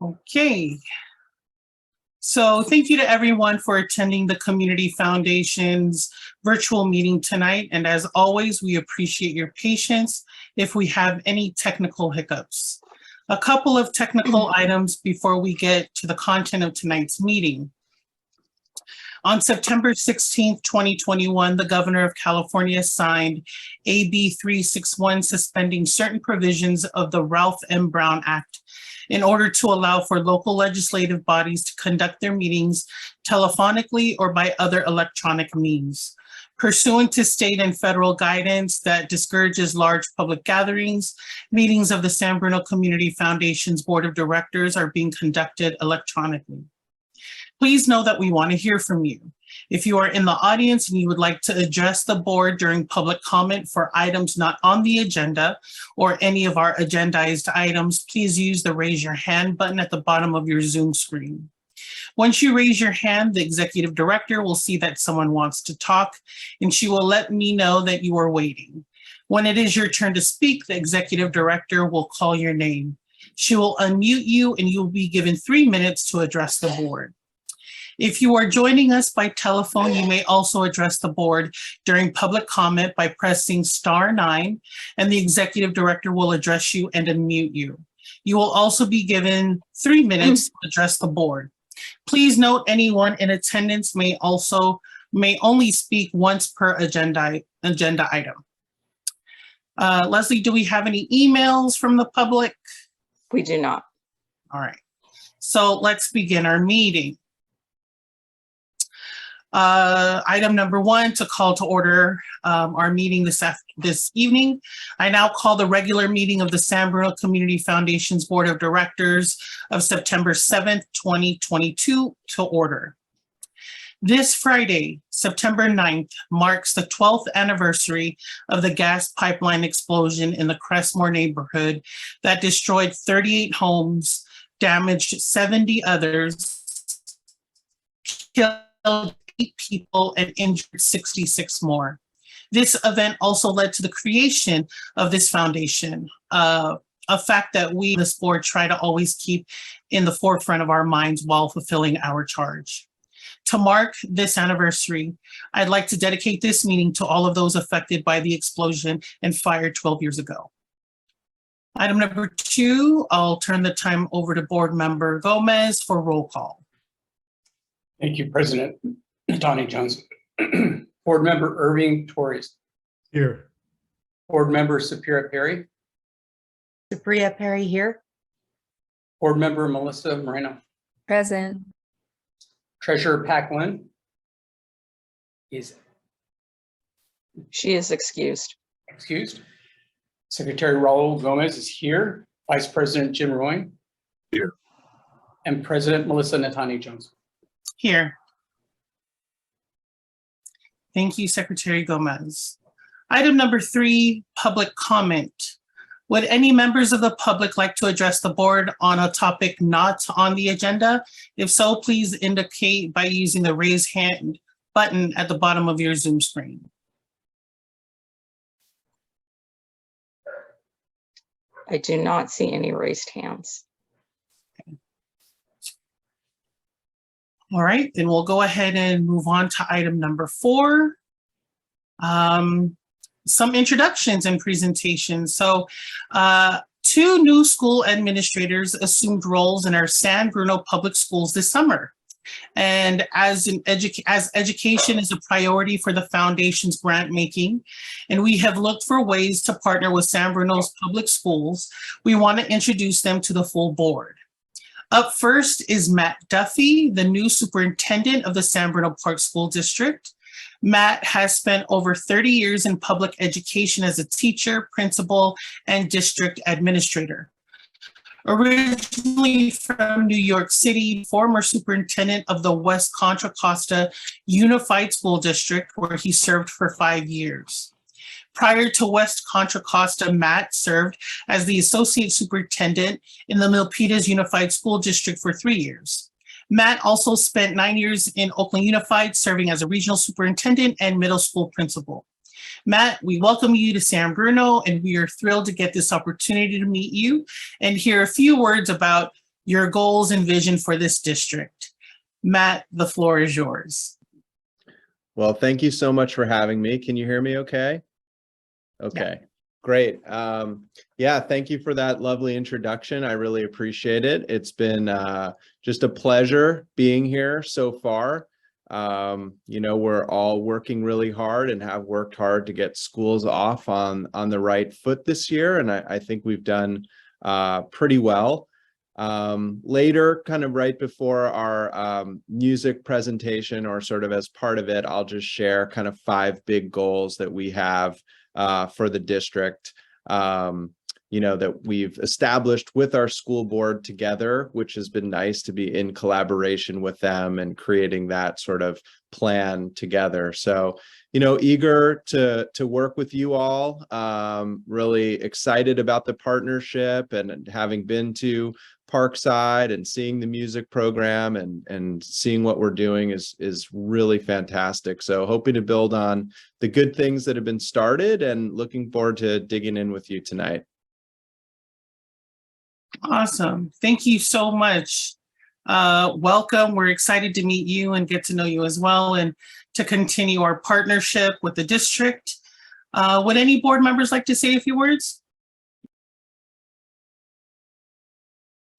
Okay. So thank you to everyone for attending the Community Foundation's virtual meeting tonight. And as always, we appreciate your patience if we have any technical hiccups. A couple of technical items before we get to the content of tonight's meeting. On September 16th, 2021, the Governor of California signed AB 361 suspending certain provisions of the Ralph M. Brown Act in order to allow for local legislative bodies to conduct their meetings telephonically or by other electronic means. Pursuant to state and federal guidance that discourages large public gatherings, meetings of the San Bruno Community Foundation's Board of Directors are being conducted electronically. Please know that we want to hear from you. If you are in the audience and you would like to address the board during public comment for items not on the agenda or any of our agendized items, please use the raise your hand button at the bottom of your Zoom screen. Once you raise your hand, the executive director will see that someone wants to talk and she will let me know that you are waiting. When it is your turn to speak, the executive director will call your name. She will unmute you and you will be given 3 minutes to address the board. If you are joining us by telephone, you may also address the board during public comment by pressing *9, and the executive director will address you and unmute you. You will also be given 3 minutes to address the board. Please note anyone in attendance may only speak once per agenda item. Leslie, do we have any emails from the public? We do not. All right, so let's begin our meeting. Item number 1, to call to order our meeting this evening. I now call the regular meeting of the San Bruno Community Foundation's Board of Directors of September 7th, 2022 to order. This Friday, September 9th, marks the 12th anniversary of the gas pipeline explosion in the Crestmore neighborhood that destroyed 38 homes, damaged 70 others, killed 8 people and injured 66 more. This event also led to the creation of this foundation, a fact that we, this board, try to always keep in the forefront of our minds while fulfilling our charge. To mark this anniversary, I'd like to dedicate this meeting to all of those affected by the explosion and fire 12 years ago. Item number 2, I'll turn the time over to Board Member Gomez for roll call. Thank you, President Tawny Johnson. Board Member Irving Torres. Here. Board Member Sapira Perry. Sapria Perry here. Board Member Melissa Moreno. Present. Treasurer Pac-Lin. She is excused. Excused. Secretary Raul Gomez is here. Vice President Jim Roy. Here. And President Melissa Natani Jones. Here. Thank you, Secretary Gomez. Item number 3, public comment. Would any members of the public like to address the board on a topic not on the agenda? If so, please indicate by using the raise hand button at the bottom of your Zoom screen. I do not see any raised hands. All right, then we'll go ahead and move on to item number 4. Some introductions and presentations. So 2 new school administrators assumed roles in our San Bruno Public Schools this summer. And as education is a priority for the foundation's grant making, and we have looked for ways to partner with San Bruno's public schools, we want to introduce them to the full board. Up first is Matt Duffy, the new superintendent of the San Bruno Park School District. Matt has spent over 30 years in public education as a teacher, principal, and district administrator. Originally from New York City, former superintendent of the West Contra Costa Unified School District, where he served for 5 years. Prior to West Contra Costa, Matt served as the associate superintendent in the Milpitas Unified School District for 3 years. Matt also spent 9 years in Oakland Unified, serving as a regional superintendent and middle school principal. Matt, we welcome you to San Bruno, and we are thrilled to get this opportunity to meet you and hear a few words about your goals and vision for this district. Matt, the floor is yours. Well, thank you so much for having me. Can you hear me okay? Okay, great. Yeah, thank you for that lovely introduction. I really appreciate it. It's been just a pleasure being here so far. You know, we're all working really hard and have worked hard to get schools off on the right foot this year, and I think we've done pretty well. Later, kind of right before our music presentation, or sort of as part of it, I'll just share kind of 5 big goals that we have for the district, you know, that we've established with our school board together, which has been nice to be in collaboration with them and creating that sort of plan together. So, you know, eager to work with you all, really excited about the partnership, and having been to Parkside and seeing the music program and seeing what we're doing is really fantastic. So hoping to build on the good things that have been started, and looking forward to digging in with you tonight. Awesome. Thank you so much. Welcome. We're excited to meet you and get to know you as well, and to continue our partnership with the district. Would any board members like to say a few words?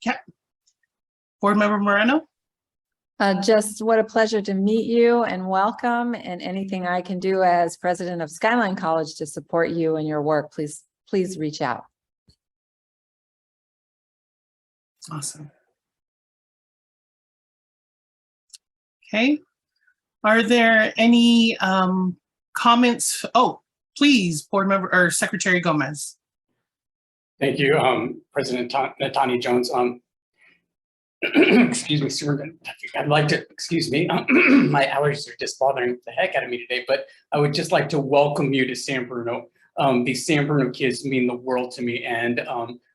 Yeah. Board Member Moreno? Just what a pleasure to meet you and welcome, and anything I can do as president of Skyline College to support you in your work, please reach out. Awesome. Okay. Are there any comments? Oh, please, Board Member or Secretary Gomez. Thank you, President Tani Jones. Excuse me, Superintendent. I'd like to, excuse me, my allergies are just bothering the heck out of me today, but I would just like to welcome you to San Bruno. These San Bruno kids mean the world to me, and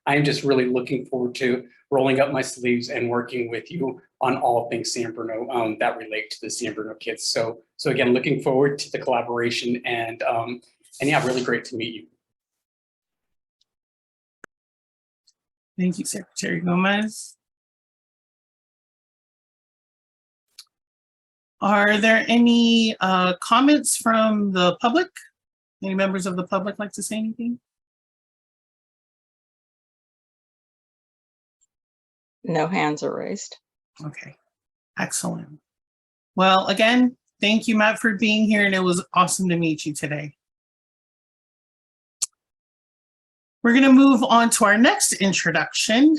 I'm just really looking forward to rolling up my sleeves and working with you on all things San Bruno that relate to the San Bruno kids. So again, looking forward to the collaboration, and yeah, really great to meet you. Thank you, Secretary Gomez. Are there any comments from the public? Any members of the public like to say anything? No hands are raised. Okay, excellent. Well, again, thank you, Matt, for being here, and it was awesome to meet you today. We're going to move on to our next introduction.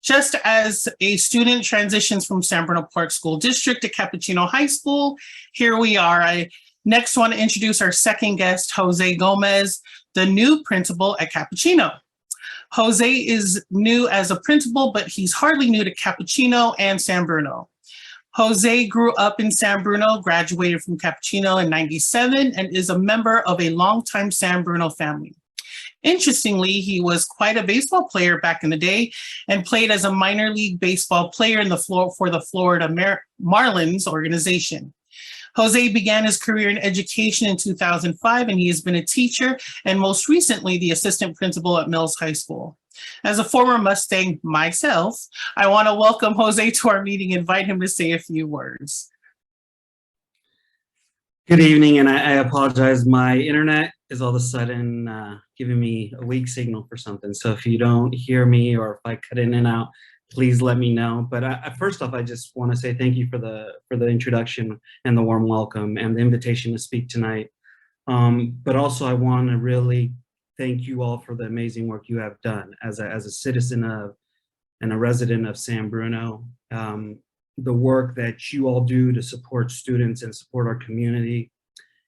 Just as a student transitions from San Bruno Park School District to Capuchino High School, here we are. I next want to introduce our second guest, Jose Gomez, the new principal at Capuchino. Jose is new as a principal, but he's hardly new to Capuchino and San Bruno. Jose grew up in San Bruno, graduated from Capuchino in '97, and is a member of a longtime San Bruno family. Interestingly, he was quite a baseball player back in the day and played as a minor league baseball player for the Florida Marlins organization. Jose began his career in education in 2005, and he has been a teacher and most recently the assistant principal at Mills High School. As a former Mustang myself, I want to welcome Jose to our meeting and invite him to say a few words. Good evening, and I apologize. My internet is all of a sudden giving me a weak signal for something. So if you don't hear me or if I cut in and out, please let me know. But first off, I just want to say thank you for the introduction and the warm welcome and the invitation to speak tonight. But also, I want to really thank you all for the amazing work you have done as a citizen of and a resident of San Bruno. The work that you all do to support students and support our community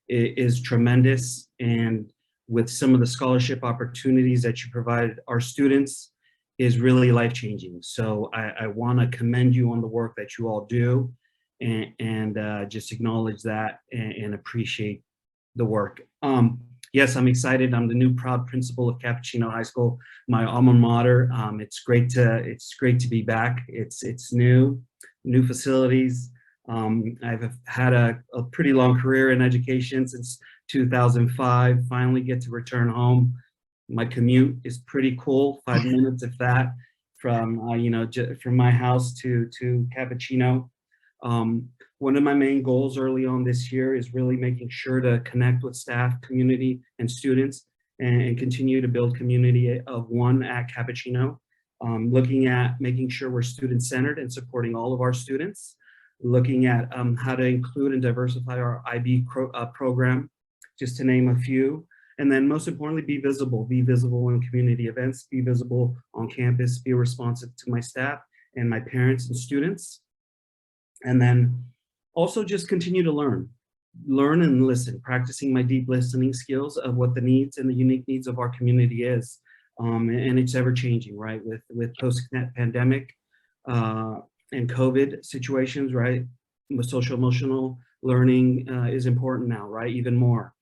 is tremendous. And with some of the scholarship opportunities that you provide our students is really life-changing. So I want to commend you on the work that you all do, and just acknowledge that and appreciate the work. Yes, I'm excited. I'm the new proud principal of Capuchino High School, my alma mater. It's great to be back. It's new facilities. I've had a pretty long career in education since 2005. Finally get to return home. My commute is pretty cool, 5 minutes if that, from from my house to Cappuccino. One of my main goals early on this year is really making sure to connect with staff, community, and students, and continue to build community of one at Cappuccino. Looking at making sure we're student-centered and supporting all of our students, looking at how to include and diversify our IB program, just to name a few. And then most importantly, be visible in community events, be visible on campus, be responsive to my staff and my parents and students. And then also just continue to learn and listen, practicing my deep listening skills of what the needs and the unique needs of our community is. And it's ever changing, right? With post-pandemic and COVID situations, right? With social emotional learning is important now, right? Even more.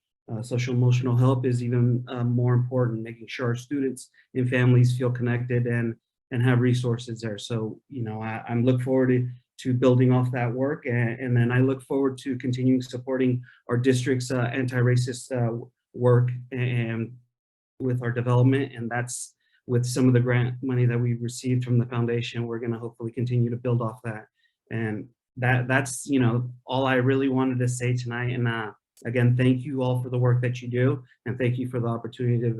Social emotional help is even more important, making sure our students and families feel connected and have resources there. So, I'm look forward to building off that work. And then I look forward to continuing supporting our district's anti-racist work and with our development. And that's with some of the grant money that we've received from the foundation. We're going to hopefully continue to build off that. And that's, all I really wanted to say tonight. And again, thank you all for the work that you do. And thank you for the opportunity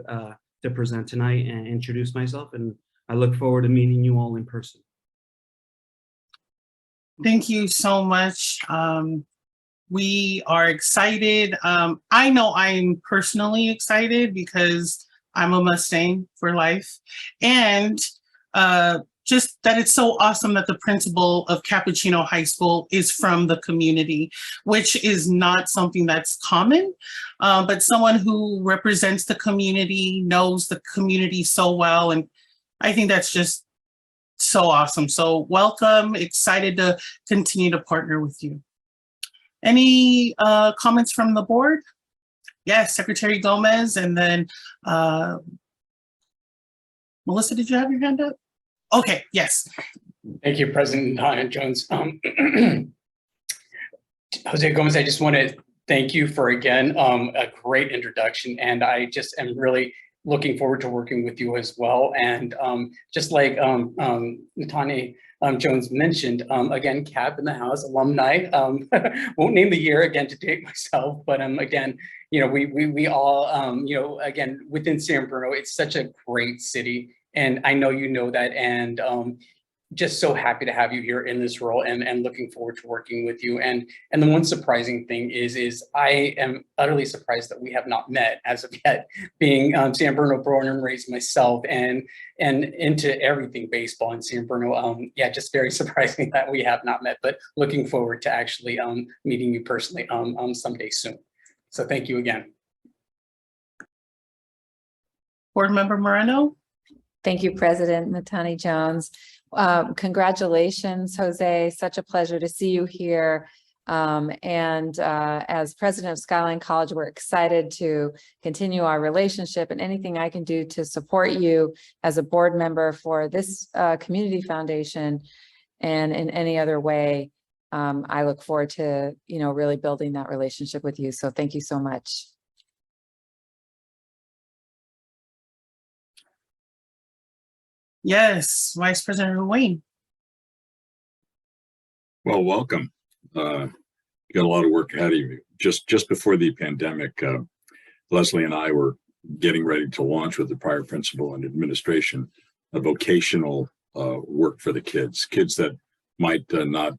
to present tonight and introduce myself. And I look forward to meeting you all in person. Thank you so much. We are excited. I know I'm personally excited because I'm a Mustang for life. And just that it's so awesome that the principal of Cappuccino High School is from the community, which is not something that's common, but someone who represents the community, knows the community so well. And I think that's just so awesome. So welcome, excited to continue to partner with you. Any comments from the board? Yes, Secretary Gomez, and then Melissa, did you have your hand up? Okay, yes. Thank you, President Jones. Jose Gomez, I just want to thank you for, again, a great introduction. And I just am really looking forward to working with you as well. And just like Natani Jones mentioned, again, Cap in the house, alumni. Won't name the year again to date myself, but again, we all, again, within San Bruno, it's such a great city. And I know you know that, and just so happy to have you here in this role, and looking forward to working with you. And the one surprising thing is I am utterly surprised that we have not met as of yet, being San Bruno born and raised myself, and into everything baseball in San Bruno. Yeah, just very surprising that we have not met, but looking forward to actually meeting you personally someday soon. So thank you again. Board Member Moreno? Thank you, President Natani Jones. Congratulations, Jose. Such a pleasure to see you here. As president of Skyline College, we're excited to continue our relationship, and anything I can do to support you as a board member for this community foundation and in any other way, I look forward to, really building that relationship with you. So thank you so much. Yes, Vice President Wayne. Well, welcome. You got a lot of work ahead of you. Just before the pandemic, Leslie and I were getting ready to launch with the prior principal and administration a vocational work for the kids that might not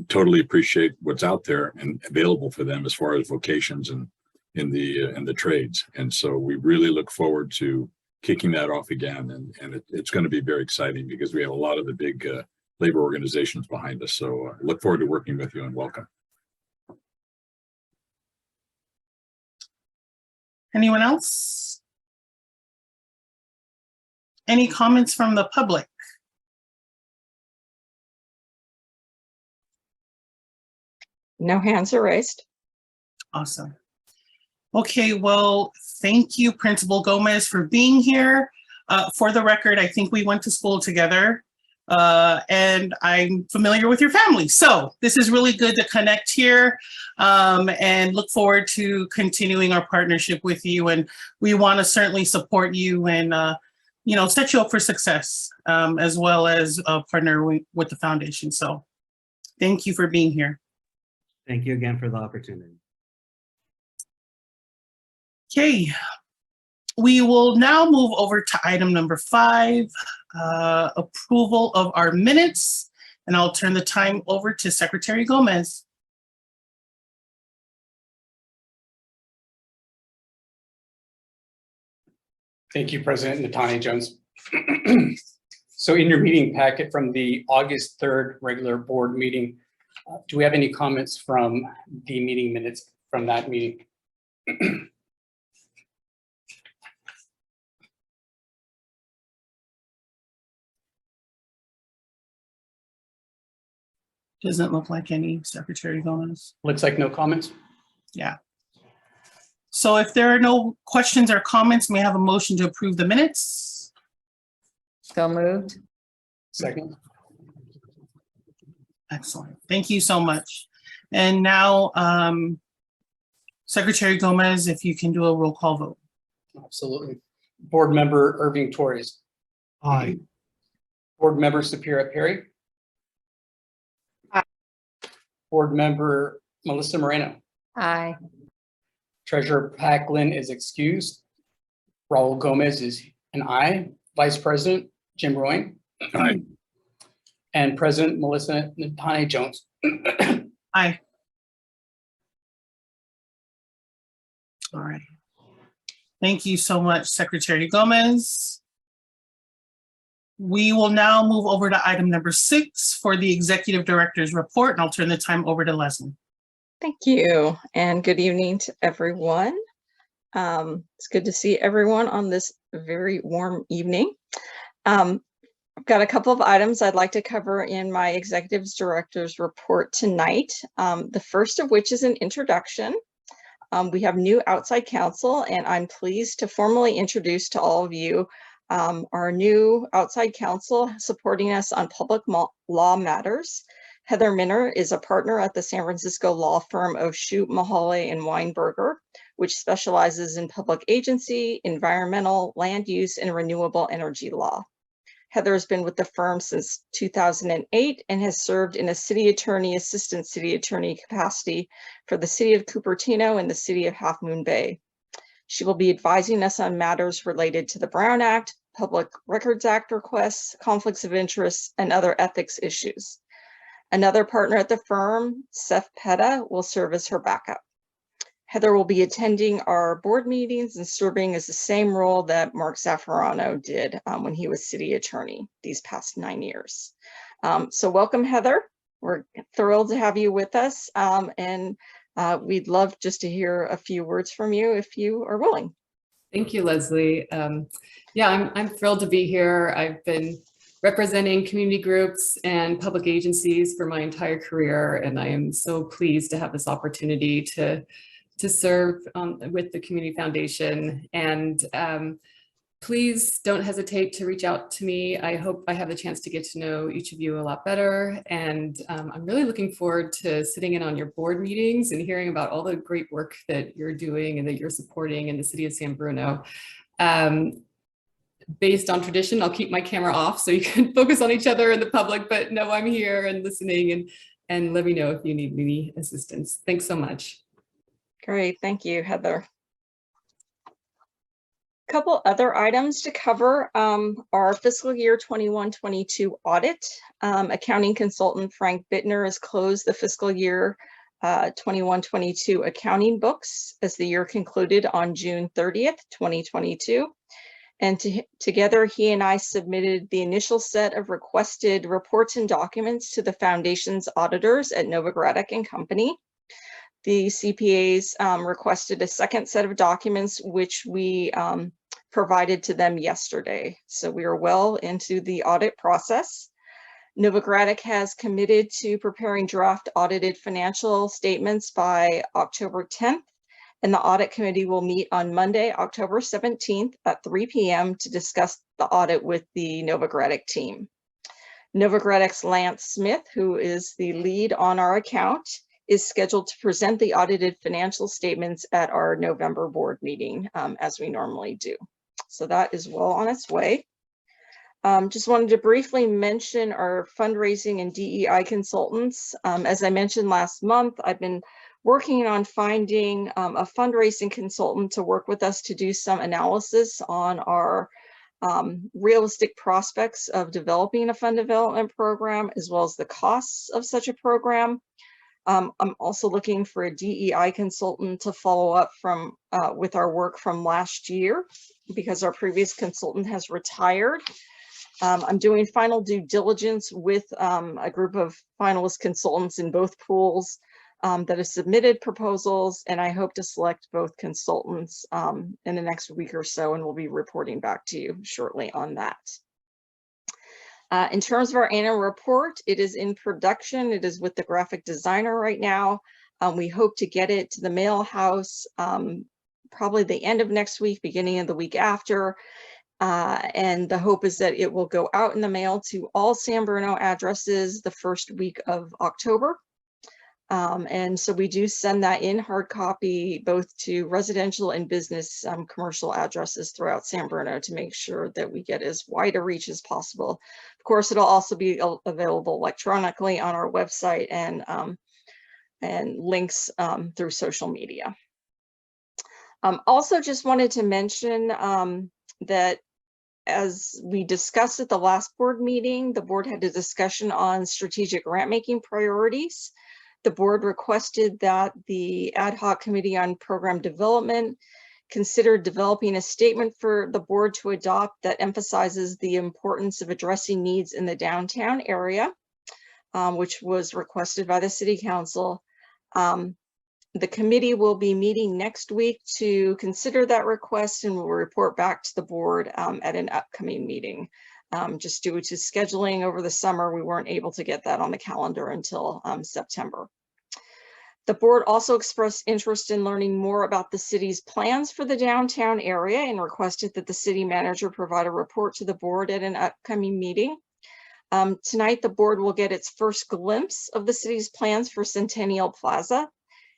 totally appreciate what's out there and available for them as far as vocations and in the trades. And so we really look forward to kicking that off again, and it's going to be very exciting because we have a lot of the big labor organizations behind us. So look forward to working with you, and welcome. Anyone else? Any comments from the public? No hands are raised. Awesome. Okay, well, thank you, Principal Gomez, for being here. For the record, I think we went to school together, and I'm familiar with your family. So this is really good to connect here, and look forward to continuing our partnership with you. And we want to certainly support you and set you up for success, as well as partner with the foundation. So thank you for being here. Thank you again for the opportunity. Okay, we will now move over to item number 5, approval of our minutes, and I'll turn the time over to Secretary Gomez. Thank you, President Natani Jones. So in your meeting packet from the August 3rd regular board meeting, do we have any comments from the meeting minutes from that meeting? Doesn't look like any, Secretary Gomez. Looks like no comments. Yeah. So if there are no questions or comments, may I have a motion to approve the minutes? So moved. Second. Excellent. Thank you so much. And now, Secretary Gomez, if you can do a roll call vote. Absolutely. Board Member Irving Torres. Aye. Board Member Sapira Perry. Aye. Board Member Melissa Moreno. Aye. Treasurer Packlin is excused. Raul Gomez is an aye. Vice President Jim Roy. Aye. And President Melissa Natani Jones. Aye. All right. Thank you so much, Secretary Gomez. We will now move over to item number 6 for the Executive Director's report, and I'll turn the time over to Leslie. Thank you, and good evening to everyone. It's good to see everyone on this very warm evening. I've got a couple of items I'd like to cover in my Executive Director's report tonight. The first of which is an introduction. We have new outside counsel, and I'm pleased to formally introduce to all of you our new outside counsel supporting us on public law matters. Heather Minner is a partner at the San Francisco law firm of Shute, Mahale, and Weinberger, which specializes in public agency, environmental, land use, and renewable energy law. Heather has been with the firm since 2008 and has served in a city attorney, assistant city attorney capacity for the city of Cupertino and the city of Half Moon Bay. She will be advising us on matters related to the Brown Act, Public Records Act requests, conflicts of interest, and other ethics issues. Another partner at the firm, Seth Petta, will serve as her backup. Heather will be attending our board meetings and serving as the same role that Mark Zaffarano did when he was city attorney these past 9 years. So welcome, Heather. We're thrilled to have you with us, and we'd love just to hear a few words from you if you are willing. Thank you, Leslie. Yeah, I'm thrilled to be here. I've been representing community groups and public agencies for my entire career, and I am so pleased to have this opportunity to serve with the Community Foundation. And please don't hesitate to reach out to me. I hope I have the chance to get to know each of you a lot better. And I'm really looking forward to sitting in on your board meetings and hearing about all the great work that you're doing and that you're supporting in the city of San Bruno. Based on tradition, I'll keep my camera off so you can focus on each other and the public, but no, I'm here and listening, and let me know if you need any assistance. Thanks so much. Great, thank you, Heather. A couple other items to cover. Our fiscal year 21-22 audit. Accounting consultant Frank Bittner has closed the fiscal year 21-22 accounting books as the year concluded on June 30th, 2022. And together, he and I submitted the initial set of requested reports and documents to the Foundation's auditors at Novogradac and Company. The CPAs requested a second set of documents, which we provided to them yesterday. So we are well into the audit process. Novogradac has committed to preparing draft audited financial statements by October 10th. And the audit committee will meet on Monday, October 17th at 3 p.m. to discuss the audit with the Novogradac team. Novogradac's Lance Smith, who is the lead on our account, is scheduled to present the audited financial statements at our November board meeting, as we normally do. So that is well on its way. Just wanted to briefly mention our fundraising and DEI consultants. As I mentioned last month, I've been working on finding a fundraising consultant to work with us to do some analysis on our realistic prospects of developing a fund development program, as well as the costs of such a program. I'm also looking for a DEI consultant to follow up from with our work from last year, because our previous consultant has retired. I'm doing final due diligence with a group of finalist consultants in both pools that have submitted proposals, and I hope to select both consultants in the next week or so, and we'll be reporting back to you shortly on that. In terms of our annual report, it is in production. It is with the graphic designer right now. We hope to get it to the mail house probably the end of next week, beginning of the week after. And the hope is that it will go out in the mail to all San Bruno addresses the first week of October. And so we do send that in hard copy both to residential and business commercial addresses throughout San Bruno to make sure that we get as wide a reach as possible. Of course, it'll also be available electronically on our website and links through social media. Also just wanted to mention that as we discussed at the last board meeting, the board had a discussion on strategic grant making priorities. The board requested that the ad hoc committee on program development consider developing a statement for the board to adopt that emphasizes the importance of addressing needs in the downtown area, which was requested by the city council. The committee will be meeting next week to consider that request, and will report back to the board at an upcoming meeting. Just due to scheduling over the summer, we weren't able to get that on the calendar until September. The board also expressed interest in learning more about the city's plans for the downtown area and requested that the city manager provide a report to the board at an upcoming meeting. Tonight, the board will get its first glimpse of the city's plans for Centennial Plaza,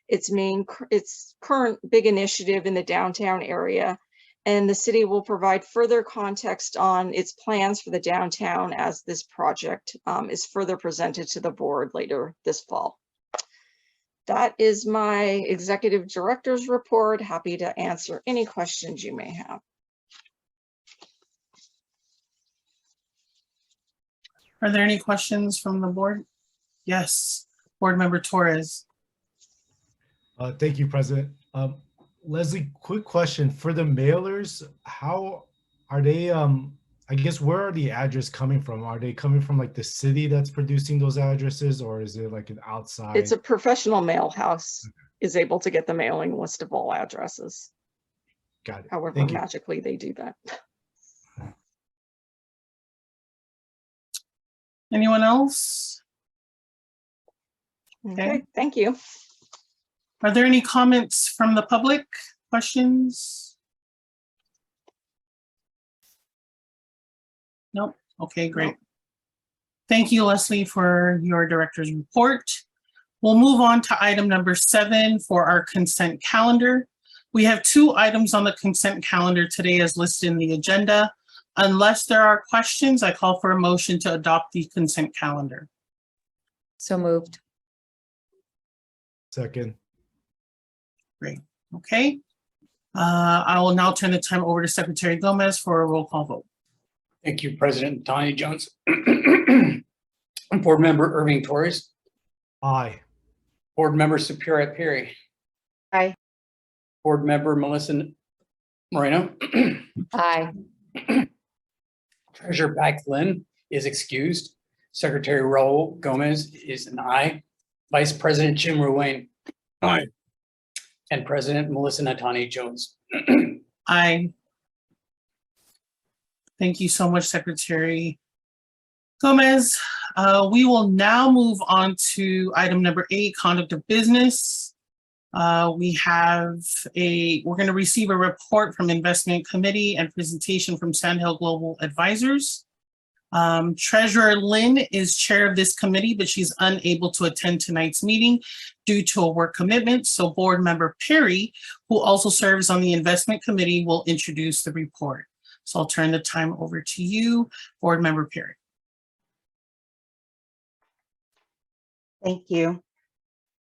its current big initiative in the downtown area, and the city will provide further context on its plans for the downtown as this project is further presented to the board later this fall. That is my executive director's report. Happy to answer any questions you may have. Are there any questions from the board? Yes, Board Member Torres. Thank you, President. Leslie, quick question for the mailers. How are they, I guess, where are the addresses coming from? Are they coming from like the city that's producing those addresses, or is it like an outside? It's a professional mail house is able to get the mailing list of all addresses. Got it. However, Thank you. magically they do that. Anyone else? Okay, thank you. Are there any comments from the public? Questions? Nope. Okay, great. Nope. Thank you, Leslie, for your director's report. We'll move on to item number 7 for our consent calendar. We have 2 items on the consent calendar today as listed in the agenda. Unless there are questions, I call for a motion to adopt the consent calendar. So moved. Second. Great. Okay. I will now turn the time over to Secretary Gomez for a roll call vote. Thank you, President Tanya Jones. Board Member Irving Torres. Aye. Board Member Superior Perry. Aye. Board Member Melissa Moreno. Aye. Treasurer Pack Lynn is excused. Secretary Raul Gomez is an aye. Vice President Jim Ruane. Aye. And President Melissa Natani Jones. Aye. Thank you so much, Secretary Gomez. We will now move on to item number 8, conduct of business. We're going to receive a report from Investment Committee and presentation from Sandhill Global Advisors. Treasurer Lynn is chair of this committee, but she's unable to attend tonight's meeting due to a work commitment. So Board Member Perry, who also serves on the Investment Committee, will introduce the report. So I'll turn the time over to you, Board Member Perry. Thank you.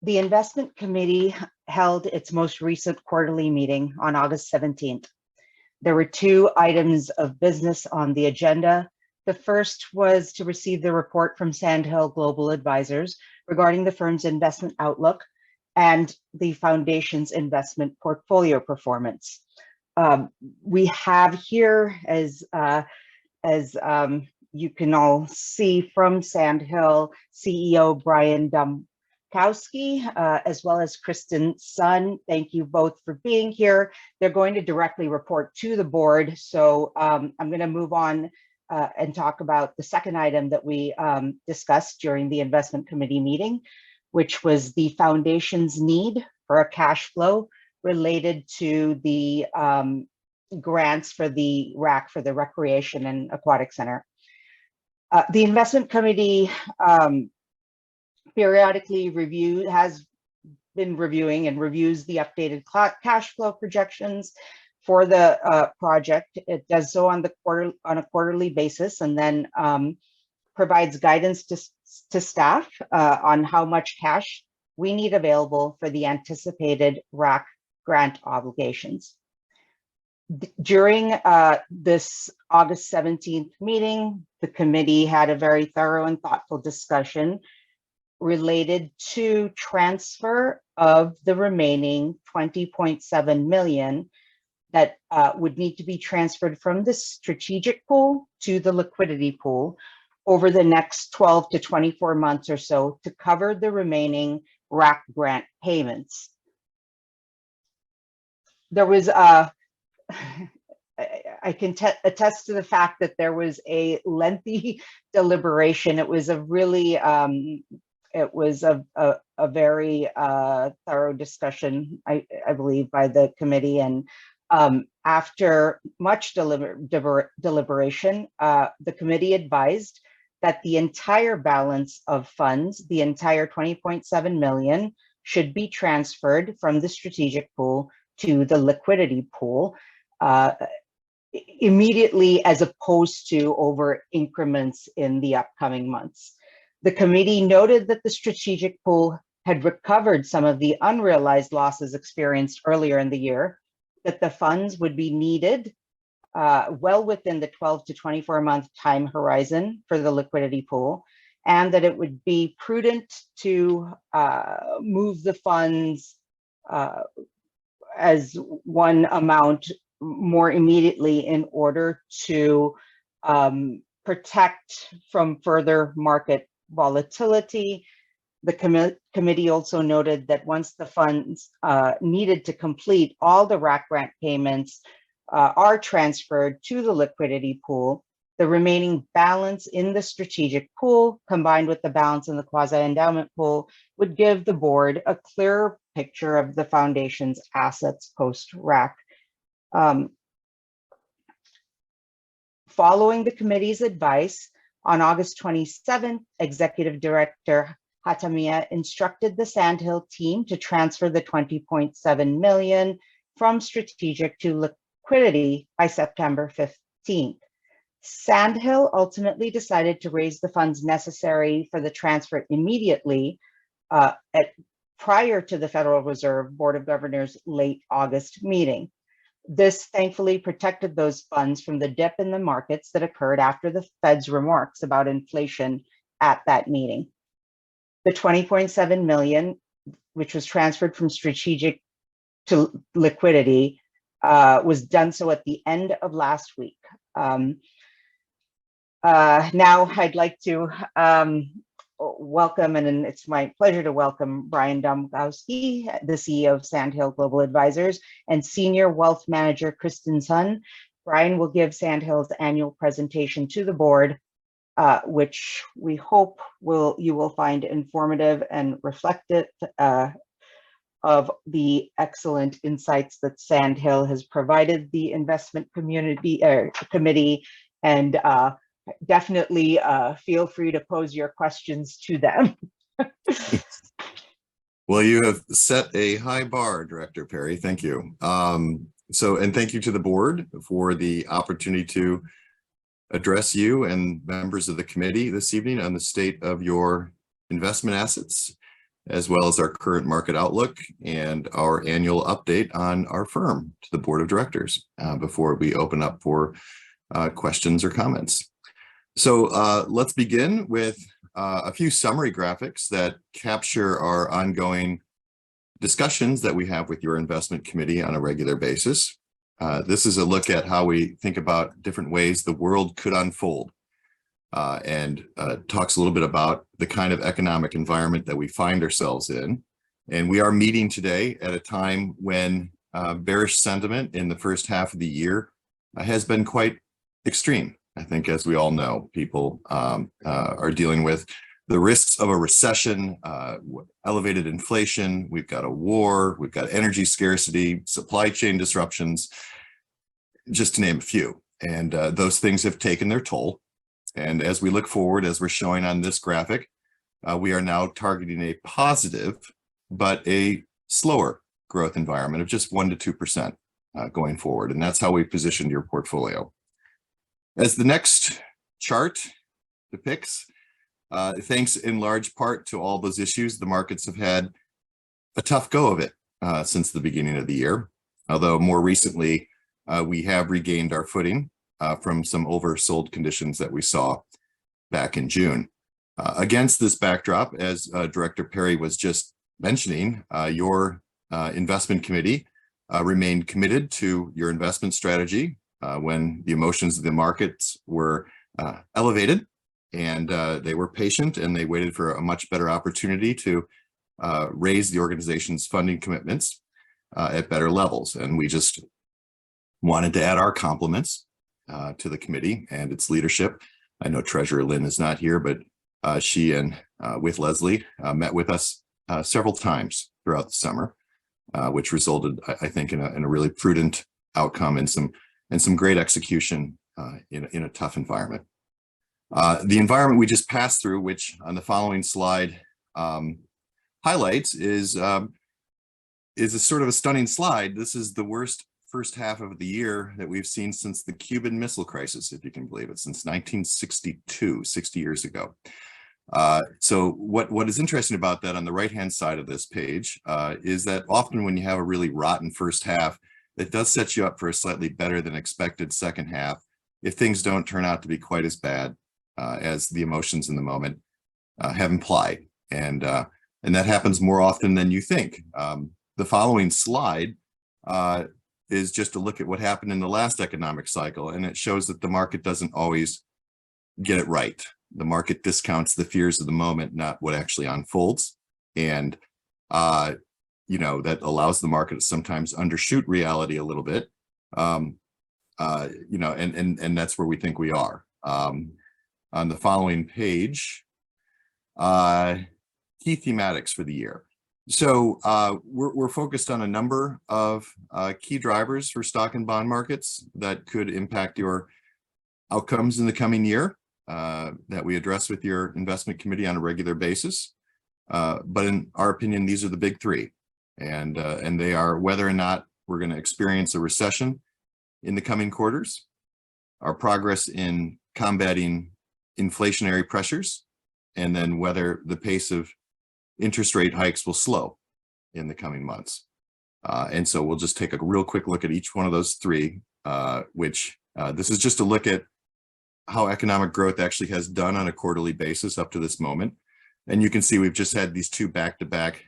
The Investment Committee held its most recent quarterly meeting on August 17th. There were 2 items of business on the agenda. The first was to receive the report from Sandhill Global Advisors regarding the firm's investment outlook and the foundation's investment portfolio performance. We have here, as you can all see from Sandhill, CEO Brian Domkowski, as well as Kristen Sun. Thank you both for being here. They're going to directly report to the board. So I'm going to move on and talk about the second item that we discussed during the investment committee meeting, which was the foundation's need for a cash flow related to the grants for the RAC, for the Recreation and Aquatic Center. The investment committee periodically has been reviewing and reviews the updated cash flow projections for the project. It does so on a quarterly basis, and then provides guidance to staff on how much cash we need available for the anticipated RAC grant obligations. During this August 17th meeting, the committee had a very thorough and thoughtful discussion related to transfer of the remaining 20.7 million that would need to be transferred from the strategic pool to the liquidity pool over the next 12 to 24 months or so to cover the remaining RAC grant payments. There was I can attest to the fact that there was a lengthy deliberation. It was a really it was a very thorough discussion, I believe, by the committee. And after much deliberation, the committee advised that the entire balance of funds, the entire 20.7 million, should be transferred from the strategic pool to the liquidity pool immediately, as opposed to over increments in the upcoming months. The committee noted that the strategic pool had recovered some of the unrealized losses experienced earlier in the year, that the funds would be needed well within the 12 to 24 month time horizon for the liquidity pool, and that it would be prudent to move the funds as one amount more immediately in order to protect from further market volatility. The committee also noted that once the funds needed to complete all the RAC grant payments are transferred to the liquidity pool, the remaining balance in the strategic pool, combined with the balance in the quasi-endowment pool, would give the board a clearer picture of the foundation's assets post-RAC. Following the committee's advice, on August 27th, Executive Director Hatamiya instructed the Sandhill team to transfer the 20.7 million from strategic to liquidity by September 15th. Sandhill ultimately decided to raise the funds necessary for the transfer immediately prior to the Federal Reserve Board of Governors' late August meeting. This thankfully protected those funds from the dip in the markets that occurred after the Fed's remarks about inflation at that meeting. The 20.7 million, which was transferred from strategic to liquidity, was done so at the end of last week. Now I'd like to welcome, and it's my pleasure to welcome Brian Domkowski, the CEO of Sandhill Global Advisors, and Senior Wealth Manager Kristen Sun. Brian will give Sandhill's annual presentation to the board, which we hope you will find informative and reflective of the excellent insights that Sandhill has provided the investment committee, and definitely feel free to pose your questions to them. Well, you have set a high bar, Director Perry. Thank you. And thank you to the board for the opportunity to address you and members of the committee this evening on the state of your investment assets, as well as our current market outlook and our annual update on our firm to the board of directors before we open up for questions or comments. So let's begin with a few summary graphics that capture our ongoing discussions that we have with your investment committee on a regular basis. This is a look at how we think about different ways the world could unfold and talks a little bit about the kind of economic environment that we find ourselves in. And we are meeting today at a time when bearish sentiment in the first half of the year has been quite extreme. I think, as we all know, people are dealing with the risks of a recession, elevated inflation, we've got a war, we've got energy scarcity, supply chain disruptions, just to name a few. And those things have taken their toll. And as we look forward, as we're showing on this graphic, we are now targeting a positive, but a slower growth environment of just 1 to 2% going forward. And that's how we positioned your portfolio. As the next chart depicts, thanks in large part to all those issues, the markets have had a tough go of it since the beginning of the year. Although more recently, we have regained our footing from some oversold conditions that we saw back in June. Against this backdrop, as Director Perry was just mentioning, your investment committee remained committed to your investment strategy when the emotions of the markets were elevated. And they were patient and they waited for a much better opportunity to raise the organization's funding commitments at better levels. And we just wanted to add our compliments to the committee and its leadership. I know Treasurer Lynn is not here, but she and with Leslie met with us several times throughout the summer, which resulted, I think, in a really prudent outcome and some great execution in a tough environment. The environment we just passed through, which on the following slide highlights, is a sort of a stunning slide. This is the worst first half of the year that we've seen since the Cuban Missile Crisis, if you can believe it, since 1962, 60 years ago. So what is interesting about that on the right-hand side of this page is that often when you have a really rotten first half, it does set you up for a slightly better than expected second half if things don't turn out to be quite as bad as the emotions in the moment have implied. And that happens more often than you think. The following slide is just a look at what happened in the last economic cycle, and it shows that the market doesn't always get it right. The market discounts the fears of the moment, not what actually unfolds. And that allows the market to sometimes undershoot reality a little bit. And that's where we think we are. On the following page, key thematics for the year. So we're focused on a number of key drivers for stock and bond markets that could impact your outcomes in the coming year that we address with your investment committee on a regular basis. But in our opinion, these are the big three. And they are whether or not we're going to experience a recession in the coming quarters, our progress in combating inflationary pressures, and then whether the pace of interest rate hikes will slow in the coming months. And so we'll just take a real quick look at each one of those three, which this is just a look at how economic growth actually has done on a quarterly basis up to this moment. And you can see we've just had these two back-to-back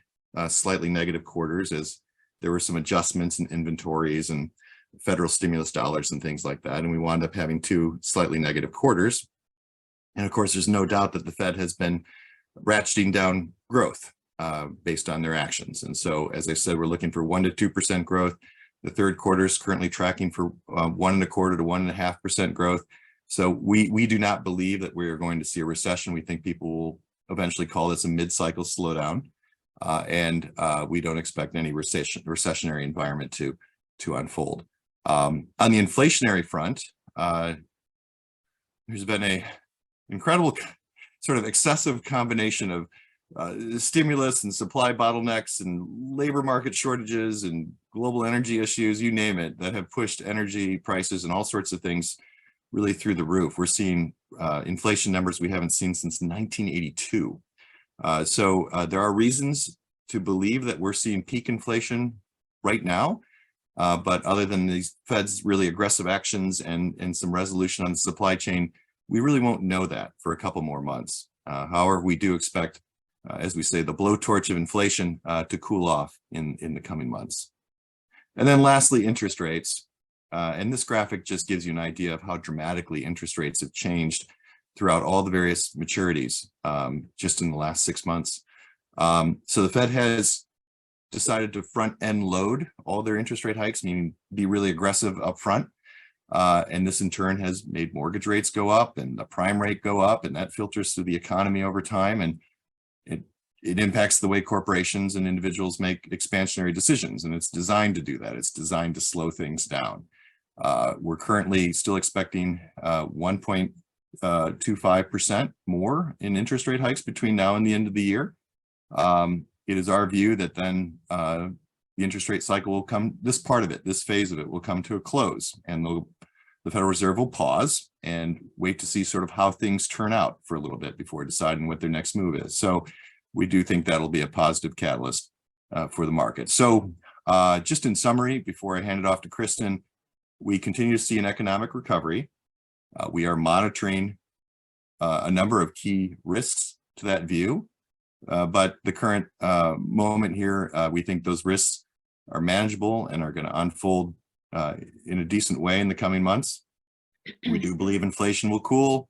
slightly negative quarters as there were some adjustments in inventories and federal stimulus dollars and things like that. And we wound up having two slightly negative quarters. And of course, there's no doubt that the Fed has been ratcheting down growth based on their actions. And so, as I said, we're looking for 1 to 2% growth. The third quarter is currently tracking for 1.25% to 1.5% growth. So we do not believe that we are going to see a recession. We think people will eventually call this a mid-cycle slowdown. And we don't expect any recessionary environment to unfold. On the inflationary front, there's been a incredible sort of excessive combination of stimulus and supply bottlenecks and labor market shortages and global energy issues, you name it, that have pushed energy prices and all sorts of things really through the roof. We're seeing inflation numbers we haven't seen since 1982. So there are reasons to believe that we're seeing peak inflation right now. But other than these Fed's really aggressive actions and some resolution on the supply chain, we really won't know that for a couple more months. However, we do expect, as we say, the blowtorch of inflation to cool off in the coming months. And then lastly, interest rates. And this graphic just gives you an idea of how dramatically interest rates have changed throughout all the various maturities just in the last 6 months. So the Fed has decided to front end load all their interest rate hikes, meaning be really aggressive up front. And this in turn has made mortgage rates go up and the prime rate go up, and that filters through the economy over time. And it impacts the way corporations and individuals make expansionary decisions. And it's designed to do that. It's designed to slow things down. We're currently still expecting 1.25% more in interest rate hikes between now and the end of the year. It is our view that then the interest rate cycle will come, this part of it, this phase of it will come to a close, and the Federal Reserve will pause and wait to see sort of how things turn out for a little bit before deciding what their next move is. So we do think that'll be a positive catalyst for the market. So just in summary, before I hand it off to Kristen, we continue to see an economic recovery. We are monitoring a number of key risks to that view. But the current moment here, we think those risks are manageable and are going to unfold in a decent way in the coming months. We do believe inflation will cool,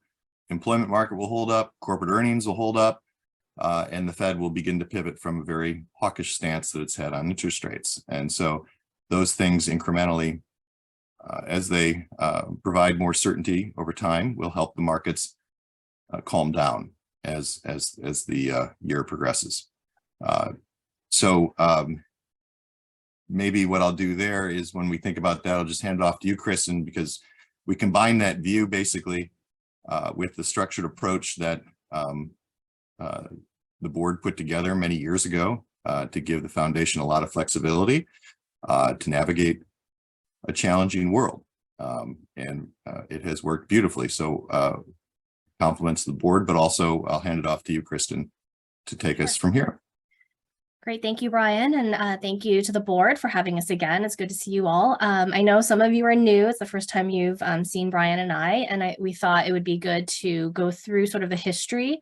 employment market will hold up, corporate earnings will hold up, and the Fed will begin to pivot from a very hawkish stance that it's had on interest rates. And so those things incrementally, as they provide more certainty over time, will help the markets calm down as the year progresses. Maybe what I'll do there is, when we think about that, I'll just hand it off to you, Kristen, because we combine that view basically with the structured approach that the board put together many years ago to give the foundation a lot of flexibility to navigate a challenging world. And it has worked beautifully. So compliments to the board, but also I'll hand it off to you, Kristen, to take us from here. Great. Thank you, Brian. And thank you to the board for having us again. It's good to see you all. I know some of you are new. It's the first time you've seen Brian and we thought it would be good to go through sort of the history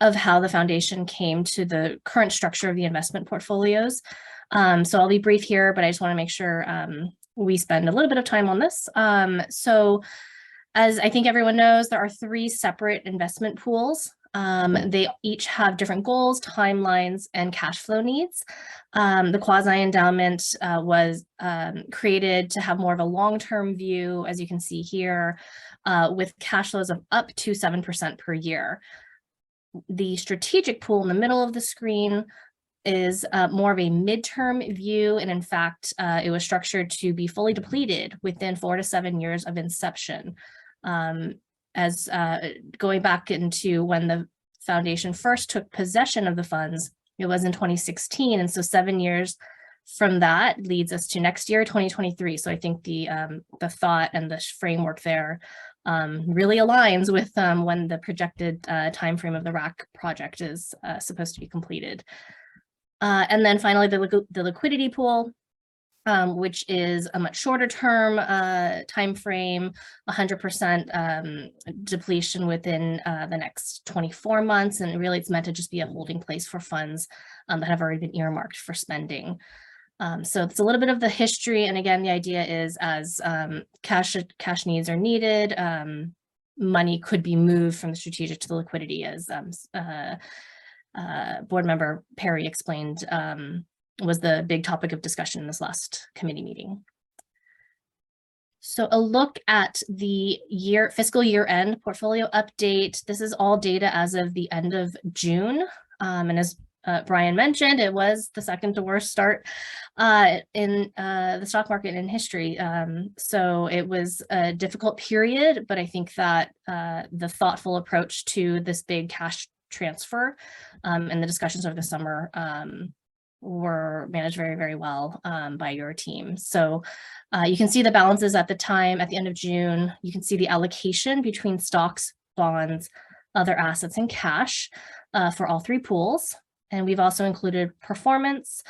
of how the foundation came to the current structure of the investment portfolios. So I'll be brief here, but I just want to make sure we spend a little bit of time on this. So as I think everyone knows, there are 3 separate investment pools. They each have different goals, timelines, and cash flow needs. The quasi-endowment was created to have more of a long-term view, as you can see here, with cash flows of up to 7% per year. The strategic pool in the middle of the screen is more of a midterm view, and in fact, it was structured to be fully depleted within 4 to 7 years of inception. As going back into when the foundation first took possession of the funds, it was in 2016, and so 7 years from that leads us to next year, 2023. So I think the thought and the framework there really aligns with when the projected time frame of the RAC project is supposed to be completed. And then finally, the liquidity pool, which is a much shorter term time frame, 100% depletion within the next 24 months. And really, it's meant to just be a holding place for funds that have already been earmarked for spending. So it's a little bit of the history. And again, the idea is as cash needs are needed, money could be moved from the strategic to the liquidity, as board member Perry explained, was the big topic of discussion in this last committee meeting. So a look at the fiscal year end portfolio update. This is all data as of the end of June. And as Brian mentioned, it was the second to worst start in the stock market in history. So it was a difficult period, but I think that the thoughtful approach to this big cash transfer. And the discussions over the summer were managed very, very well by your team. So you can see the balances at the time, at the end of June. You can see the allocation between stocks, bonds, other assets, and cash for all three pools. And we've also included performance,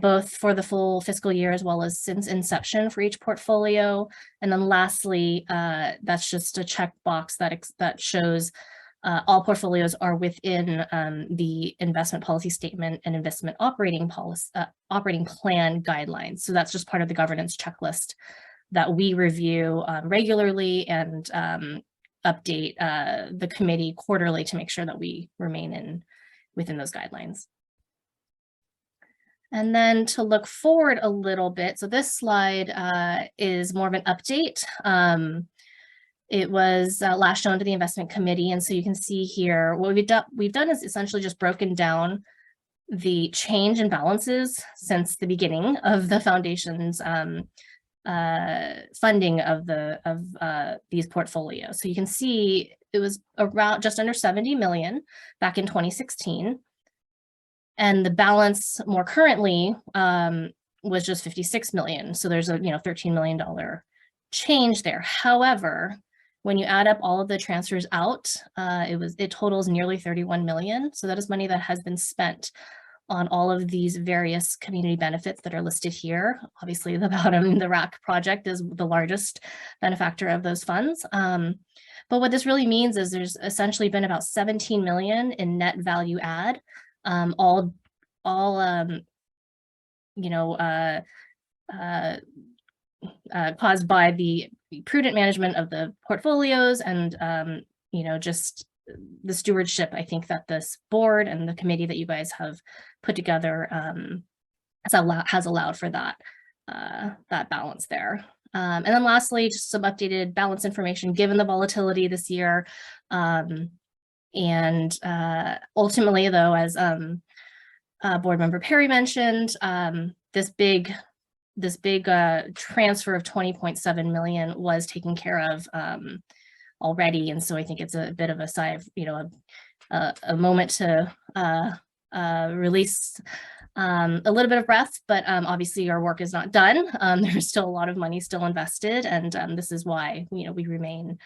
both for the full fiscal year as well as since inception for each portfolio. And then lastly, that's just a checkbox that shows all portfolios are within the investment policy statement and investment operating plan guidelines. So that's just part of the governance checklist that we review regularly and update the committee quarterly to make sure that we remain within those guidelines. And then to look forward a little bit, so this slide is more of an update. It was last shown to the investment committee, and so you can see here what we've done is essentially just broken down the change in balances since the beginning of the foundation's funding of these portfolios. So you can see it was around just under 70 million back in 2016. And the balance more currently was just 56 million. So there's a $13 million change there. However, when you add up all of the transfers out, it totals nearly 31 million. So that is money that has been spent on all of these various community benefits that are listed here. Obviously, the bottom, the RAC project is the largest benefactor of those funds. But what this really means is there's essentially been about 17 million in net value add, caused by the prudent management of the portfolios and just the stewardship, I think, that this board and the committee that you guys have put together has allowed for that balance there. And then lastly, just some updated balance information given the volatility this year. And ultimately, though, as board member Perry mentioned, this big transfer of 20.7 million was taken care of already. And so I think it's a bit of a sigh of, a moment to release a little bit of breath, but obviously our work is not done. There's still a lot of money still invested. And this is why, we remain,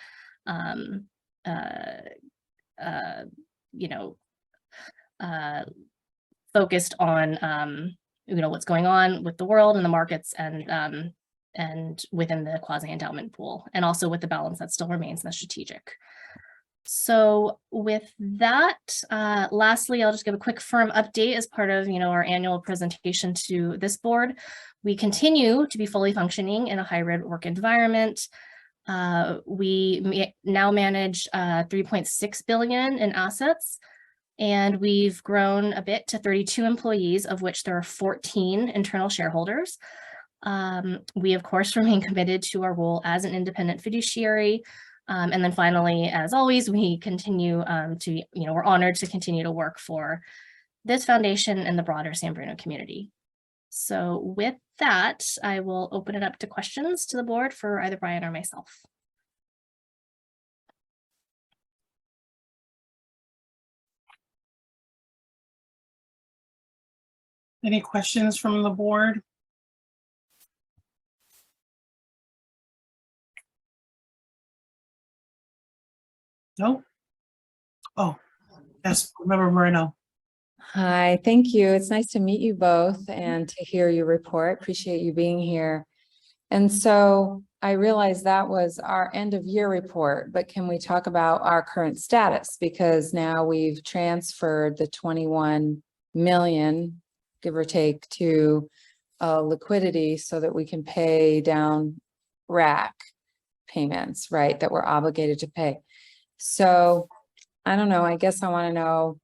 focused on, what's going on with the world and the markets and within the quasi-endowment pool, and also with the balance that still remains in the strategic. So with that, lastly, I'll just give a quick firm update as part of our annual presentation to this board. We continue to be fully functioning in a hybrid work environment. We now manage 3.6 billion in assets, and we've grown a bit to 32 employees, of which there are 14 internal shareholders. We, of course, remain committed to our role as an independent fiduciary. And then finally, as always, we continue we're honored to continue to work for this foundation and the broader San Bruno community. So with that, I will open it up to questions to the board for either Brian or myself. Any questions from the board? No? Oh, yes, Member Moreno. Hi, thank you. It's nice to meet you both and to hear your report. Appreciate you being here. And so I realize that was our end of year report, but can we talk about our current status? Because now we've transferred the 21 million, give or take, to liquidity so that we can pay down RAC payments, right, that we're obligated to pay. So I don't know, I guess I want to know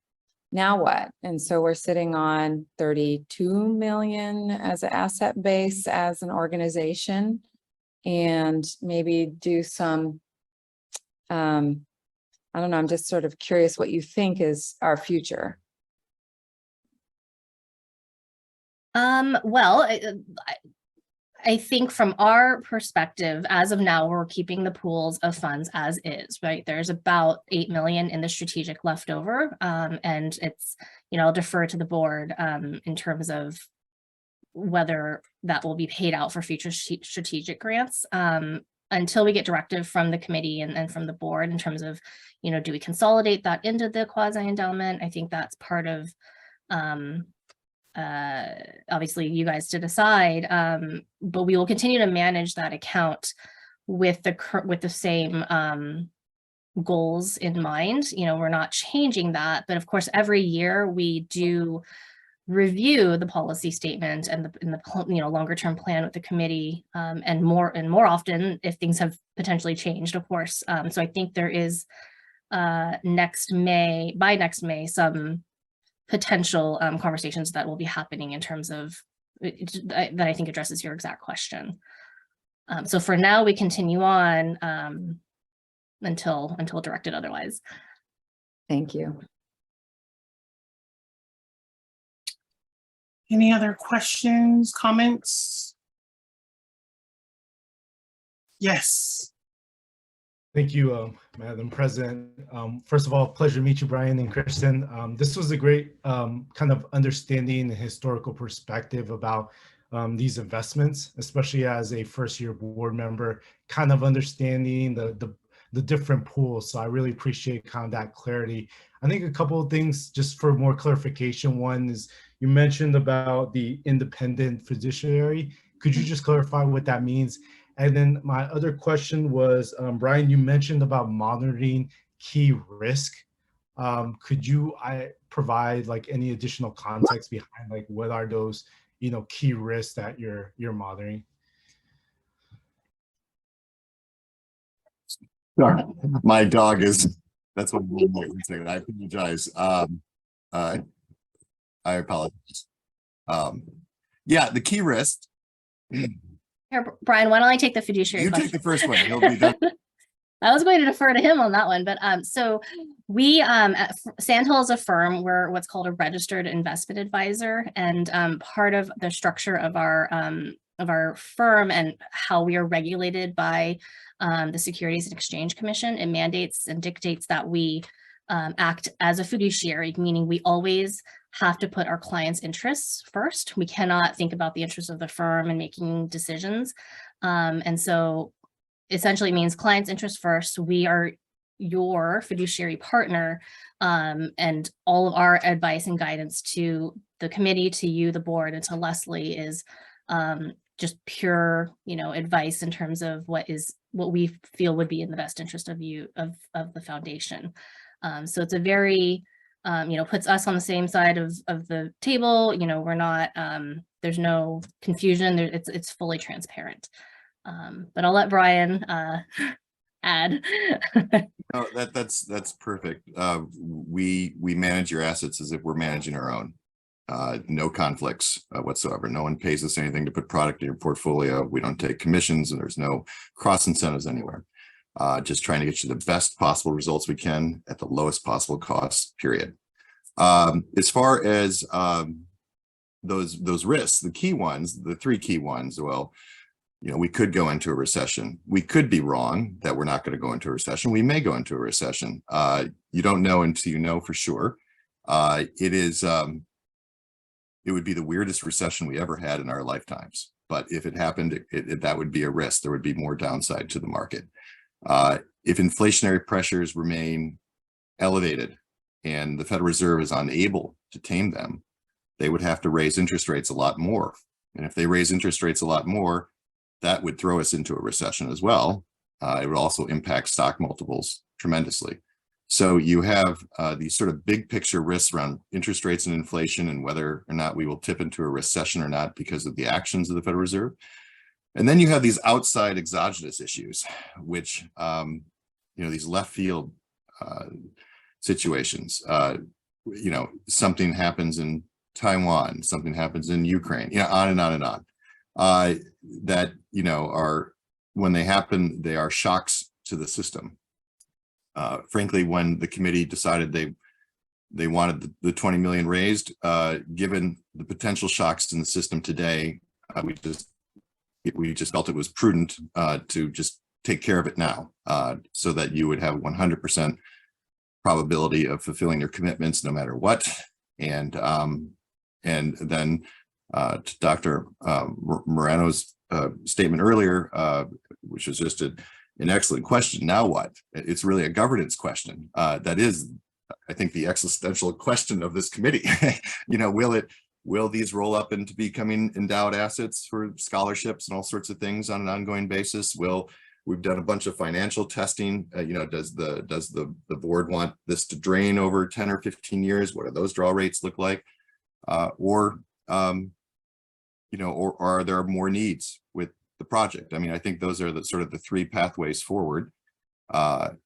now what? And so we're sitting on 32 million as an asset base as an organization, and maybe do some, I don't know, I'm just sort of curious what you think is our future. Well, I think from our perspective, as of now, we're keeping the pools of funds as is, right? There's about 8 million in the strategic leftover. And it's, I'll defer to the board in terms of whether that will be paid out for future strategic grants until we get directive from the committee and from the board in terms of, do we consolidate that into the quasi endowment? I think that's part of obviously you guys to decide, but we will continue to manage that account with the same goals in mind. We're not changing that, but of course, every year we do review the policy statement and the longer term plan with the committee, and more often if things have potentially changed, of course. So I think there is by next May, some potential conversations that will be happening in terms of that I think addresses your exact question. So for now, we continue on until directed otherwise. Thank you. Any other questions, comments? Yes. Thank you, Madam President. First of all, pleasure to meet you, Brian and Kristen. This was a great kind of understanding and historical perspective about these investments, especially as a first-year board member, kind of understanding the different pools. So I really appreciate kind of that clarity. I think a couple of things just for more clarification. One is you mentioned about the independent fiduciary. Could you just clarify what that means? And then my other question was, Brian, you mentioned about monitoring key risk. Could you provide like any additional context behind like what are those, key risks that you're monitoring? Sorry, my dog is, that's what I'm saying. I apologize. I apologize. Yeah, the key risk. Here, Brian, why don't I take the fiduciary You question? take the first one. He'll be done. I was going to defer to him on that one, but so we Sandhill is a firm. We're what's called a registered investment advisor, and part of the structure of our firm and how we are regulated by the Securities and Exchange Commission, it mandates and dictates that we act as a fiduciary, meaning we always have to put our clients' interests first. We cannot think about the interests of the firm and making decisions. And so essentially means clients' interests first. We are your fiduciary partner, and all of our advice and guidance to the committee, to you, the board, and to Leslie is just pure, advice in terms of what we feel would be in the best interest of you, of the foundation. So it's a very, puts us on the same side of the table. We're not, there's no confusion. It's fully transparent. But I'll let Brian add. No, that's perfect. We manage your assets as if we're managing our own. No conflicts whatsoever. No one pays us anything to put product in your portfolio. We don't take commissions, and there's no cross incentives anywhere. Just trying to get you the best possible results we can at the lowest possible cost, period. As far as those risks, the key ones, the three key ones, well, we could go into a recession. We could be wrong that we're not going to go into a recession. We may go into a recession. You don't know until you know for sure. It would be the weirdest recession we ever had in our lifetimes. But if it happened, that would be a risk. There would be more downside to the market. If inflationary pressures remain elevated and the Federal Reserve is unable to tame them, they would have to raise interest rates a lot more. And if they raise interest rates a lot more, that would throw us into a recession as well. It would also impact stock multiples tremendously. So you have these sort of big picture risks around interest rates and inflation and whether or not we will tip into a recession or not because of the actions of the Federal Reserve. And then you have these outside exogenous issues, which, these left field situations, something happens in Taiwan, something happens in Ukraine, on and on and on, that, are, when they happen, they are shocks to the system. Frankly, when the committee decided they wanted the 20 million raised, given the potential shocks in the system today, we just we just felt it was prudent to just take care of it now, so that you would have 100% probability of fulfilling your commitments no matter what. And then to Dr. Morano's statement earlier, which was just an excellent question. Now what? It's really a governance question. That is, I think, the existential question of this committee. You know, will these roll up into becoming endowed assets for scholarships and all sorts of things on an ongoing basis? We've done a bunch of financial testing. You know, does the board want this to drain over 10 or 15 years? What do those draw rates look like? You know, or are there more needs with the project? I mean, I think those are the sort of the three pathways forward. You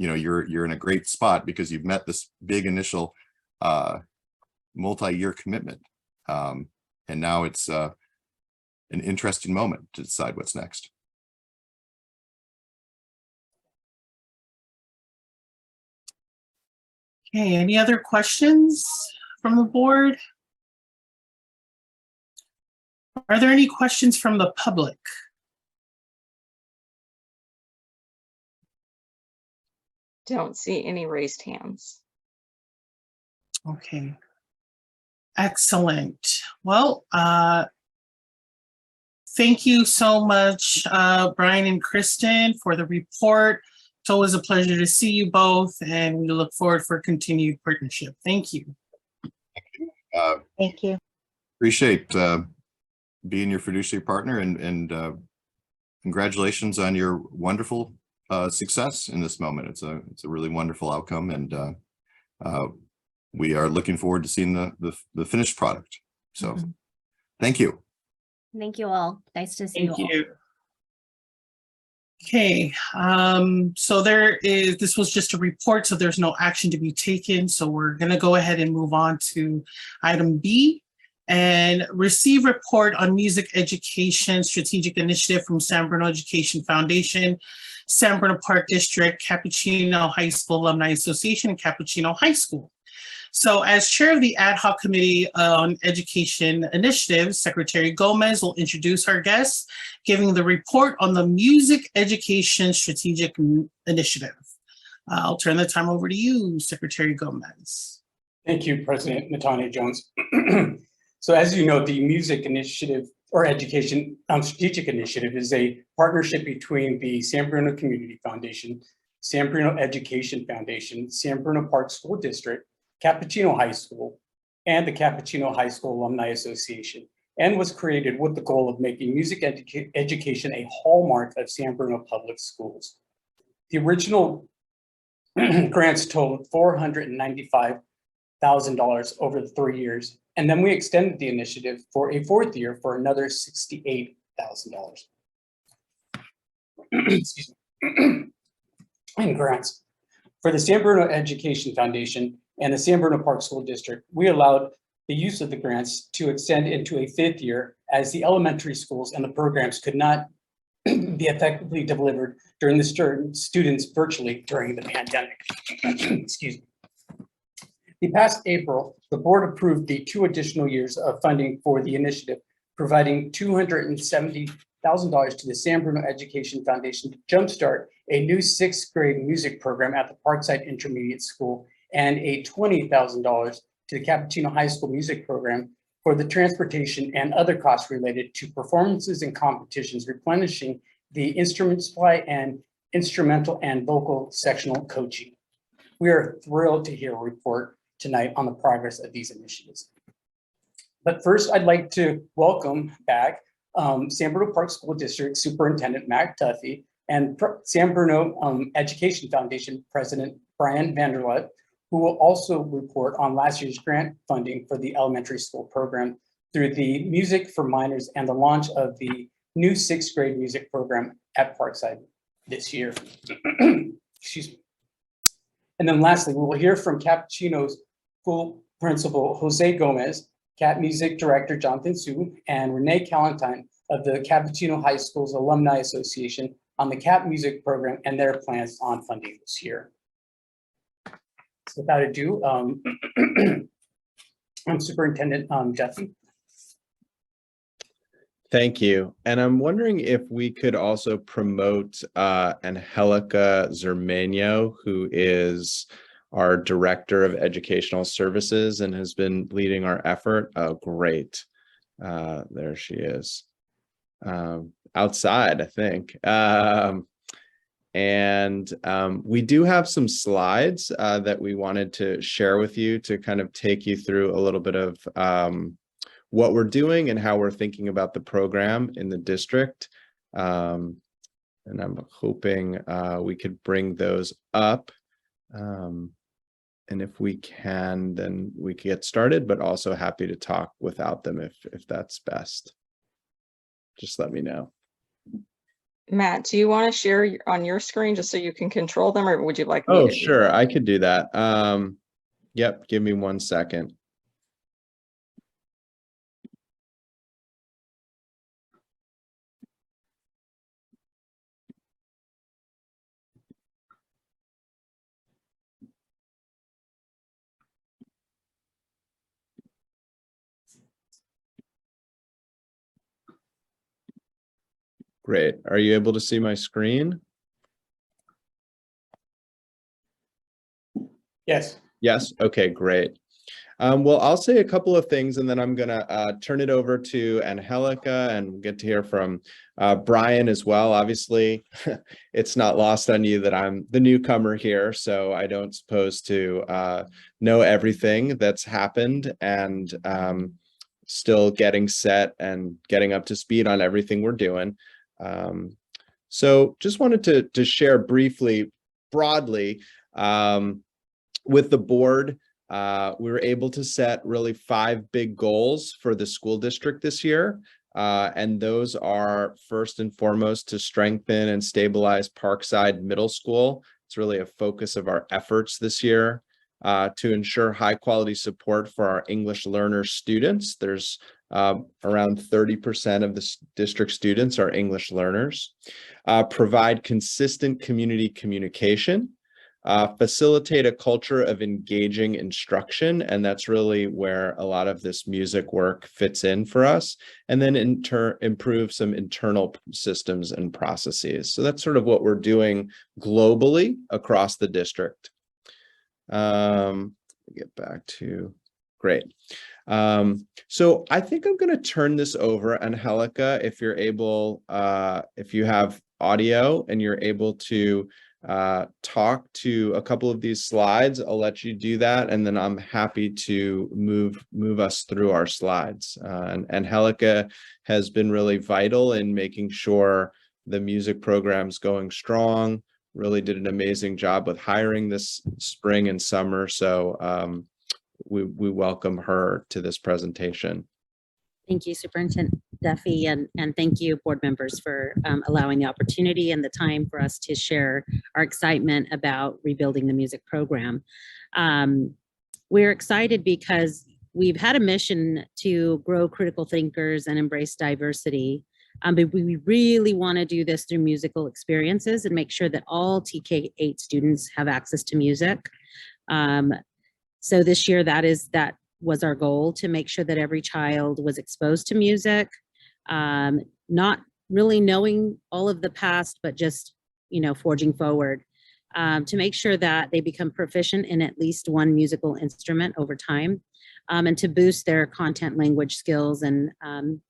know, you're in a great spot because you've met this big initial multi-year commitment. And now it's an interesting moment to decide what's next. Okay, any other questions from the board? Are there any questions from the public? Don't see any raised hands. Okay. Excellent. Well, thank you so much, Brian and Kristen, for the report. It's always a pleasure to see you both, and we look forward for continued partnership. Thank you. Thank you. Appreciate being your fiduciary partner, and congratulations on your wonderful success in this moment. It's a really wonderful outcome, and we are looking forward to seeing the finished product. So thank you. Thank you all. Nice to see you all. Thank you. Okay, so this was just a report, so there's no action to be taken. So we're gonna go ahead and move on to item B, and receive report on music education strategic initiative from San Bruno Education Foundation, San Bruno Park District, Cappuccino High School Alumni Association, and Cappuccino High School. So as chair of the ad hoc committee on education initiatives, Secretary Gomez will introduce our guests, giving the report on the music education strategic initiative. I'll turn the time over to you, Secretary Gomez. Thank you, President Natanya Jones. So as you know, the music initiative or education strategic initiative is a partnership between the San Bruno Community Foundation, San Bruno Education Foundation, San Bruno Park School District, Cappuccino High School, and the Cappuccino High School Alumni Association, and was created with the goal of making music education a hallmark of San Bruno Public Schools. The original grants totaled $495,000 over the 3 years, and then we extended the initiative for a 4th year for another $68,000. Excuse me. In grants. For the San Bruno Education Foundation and the San Bruno Park School District, we allowed the use of the grants to extend into a 5th year, as the elementary schools and the programs could not be effectively delivered during the students virtually during the pandemic. Excuse me. The past April, the board approved the 2 additional years of funding for the initiative, providing $270,000 to the San Bruno Education Foundation to jumpstart a new 6th grade music program at the Parkside Intermediate School, and a $20,000 to the Cappuccino High School music program for the transportation and other costs related to performances and competitions, replenishing the instrument supply and instrumental and vocal sectional coaching. We are thrilled to hear a report tonight on the progress of these initiatives. But first, I'd like to welcome back San Bruno Park School District Superintendent Matt Duffy and San Bruno Education Foundation President Brian Vanderlut, who will also report on last year's grant funding for the elementary school program through the Music for Minors and the launch of the new 6th grade music program at Parkside this year. Excuse me. And then lastly, we will hear from Cappuccino's school principal, Jose Gomez, Cap Music Director, Jonathan Su, and Renee Callentine of the Cappuccino High School's Alumni Association on the Cap Music program and their plans on funding this year. So without ado, I'm Superintendent Duffy. Thank you. And I'm wondering if we could also promote Angelica Zermenio, who is our Director of Educational Services and has been leading our effort. Oh, great. There she is. Outside, I think. We do have some slides that we wanted to share with you to kind of take you through a little bit of what we're doing and how we're thinking about the program in the district. And I'm hoping we could bring those up. And if we can, then we can get started, but also happy to talk without them if that's best. Just let me know. Matt, do you want to share on your screen just so you can control them, or would you like me Oh, to do sure, that? I could do that. Yep, give me 1 second. Great. Are you able to see my screen? Yes. Yes. Okay, great. Well, I'll say a couple of things and then I'm gonna turn it over to Angelica and we'll get to hear from Brian as well. Obviously, it's not lost on you that I'm the newcomer here, so I don't suppose to know everything that's happened and still getting set and getting up to speed on everything we're doing. So just wanted to share briefly, broadly, with the board. We were able to set really 5 big goals for the school district this year. And those are first and foremost to strengthen and stabilize Parkside Middle School. It's really a focus of our efforts this year. To ensure high quality support for our English learner students. There's around 30% of the district students are English learners. Provide consistent community communication. Facilitate a culture of engaging instruction, and that's really where a lot of this music work fits in for us, and then improve some internal systems and processes. So that's sort of what we're doing globally across the district. Get back to, great. So I think I'm going to turn this over, Angelica, if you're able, if you have audio and you're able to talk to a couple of these slides, I'll let you do that, and then I'm happy to move us through our slides. And Angelica has been really vital in making sure the music program's going strong. Really did an amazing job with hiring this spring and summer. So we welcome her to this presentation. Thank you, Superintendent Duffy, and thank you, board members, for allowing the opportunity and the time for us to share our excitement about rebuilding the music program. We're excited because we've had a mission to grow critical thinkers and embrace diversity. But we really want to do this through musical experiences and make sure that all TK-8 students have access to music. So this year, that was our goal, to make sure that every child was exposed to music, not really knowing all of the past, but just, forging forward, to make sure that they become proficient in at least one musical instrument over time, and to boost their content language skills and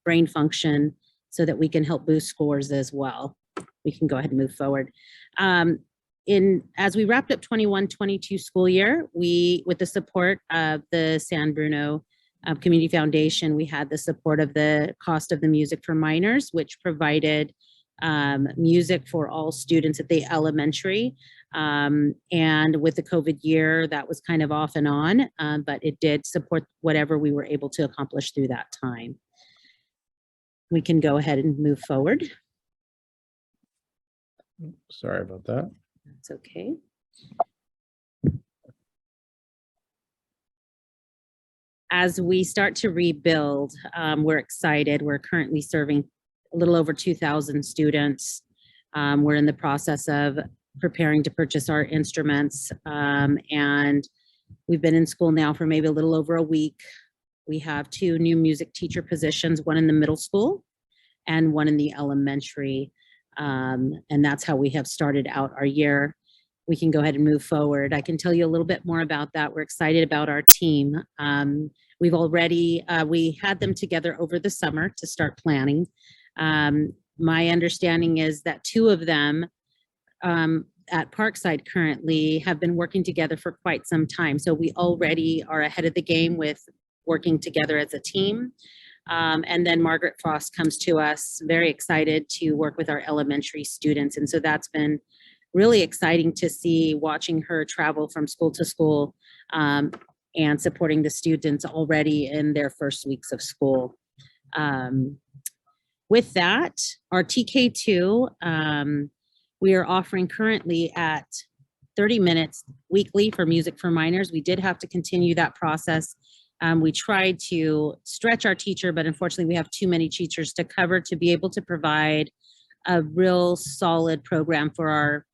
brain function so that we can help boost scores as well. We can go ahead and move forward. As we wrapped up 21-22 school year, with the support of the San Bruno Community Foundation, we had the support of the Cost of the Music for Minors, which provided music for all students at the elementary. And with the COVID year, that was kind of off and on, but it did support whatever we were able to accomplish through that time. We can go ahead and move forward. Sorry about that. That's okay. As we start to rebuild, we're excited. We're currently serving a little over 2,000 students. We're in the process of preparing to purchase our instruments, and we've been in school now for maybe a little over a week. We have 2 new music teacher positions, one in the middle school and one in the elementary. And that's how we have started out our year. We can go ahead and move forward. I can tell you a little bit more about that. We're excited about our team. We've already, we had them together over the summer to start planning. My understanding is that 2 of them at Parkside currently have been working together for quite some time. So we already are ahead of the game with working together as a team. And then Margaret Frost comes to us very excited to work with our elementary students. And so that's been really exciting to see, watching her travel from school to school and supporting the students already in their first weeks of school. With that, our TK2, we are offering currently at 30 minutes weekly for Music for Minors. We did have to continue that process. We tried to stretch our teacher, but unfortunately we have too many teachers to cover to be able to provide a real solid program for our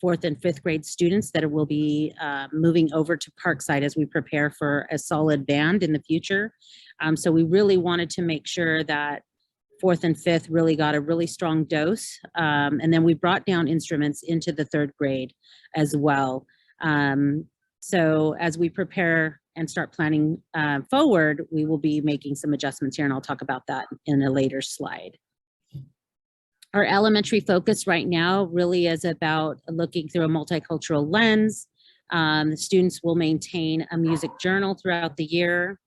4th and 5th grade students that will be moving over to Parkside as we prepare for a solid band in the future. So we really wanted to make sure that 4th and 5th really got a really strong dose. And then we brought down instruments into the 3rd grade as well. So as we prepare and start planning forward, we will be making some adjustments here, and I'll talk about that in a later slide. Our elementary focus right now really is about looking through a multicultural lens. The students will maintain a music journal throughout the year,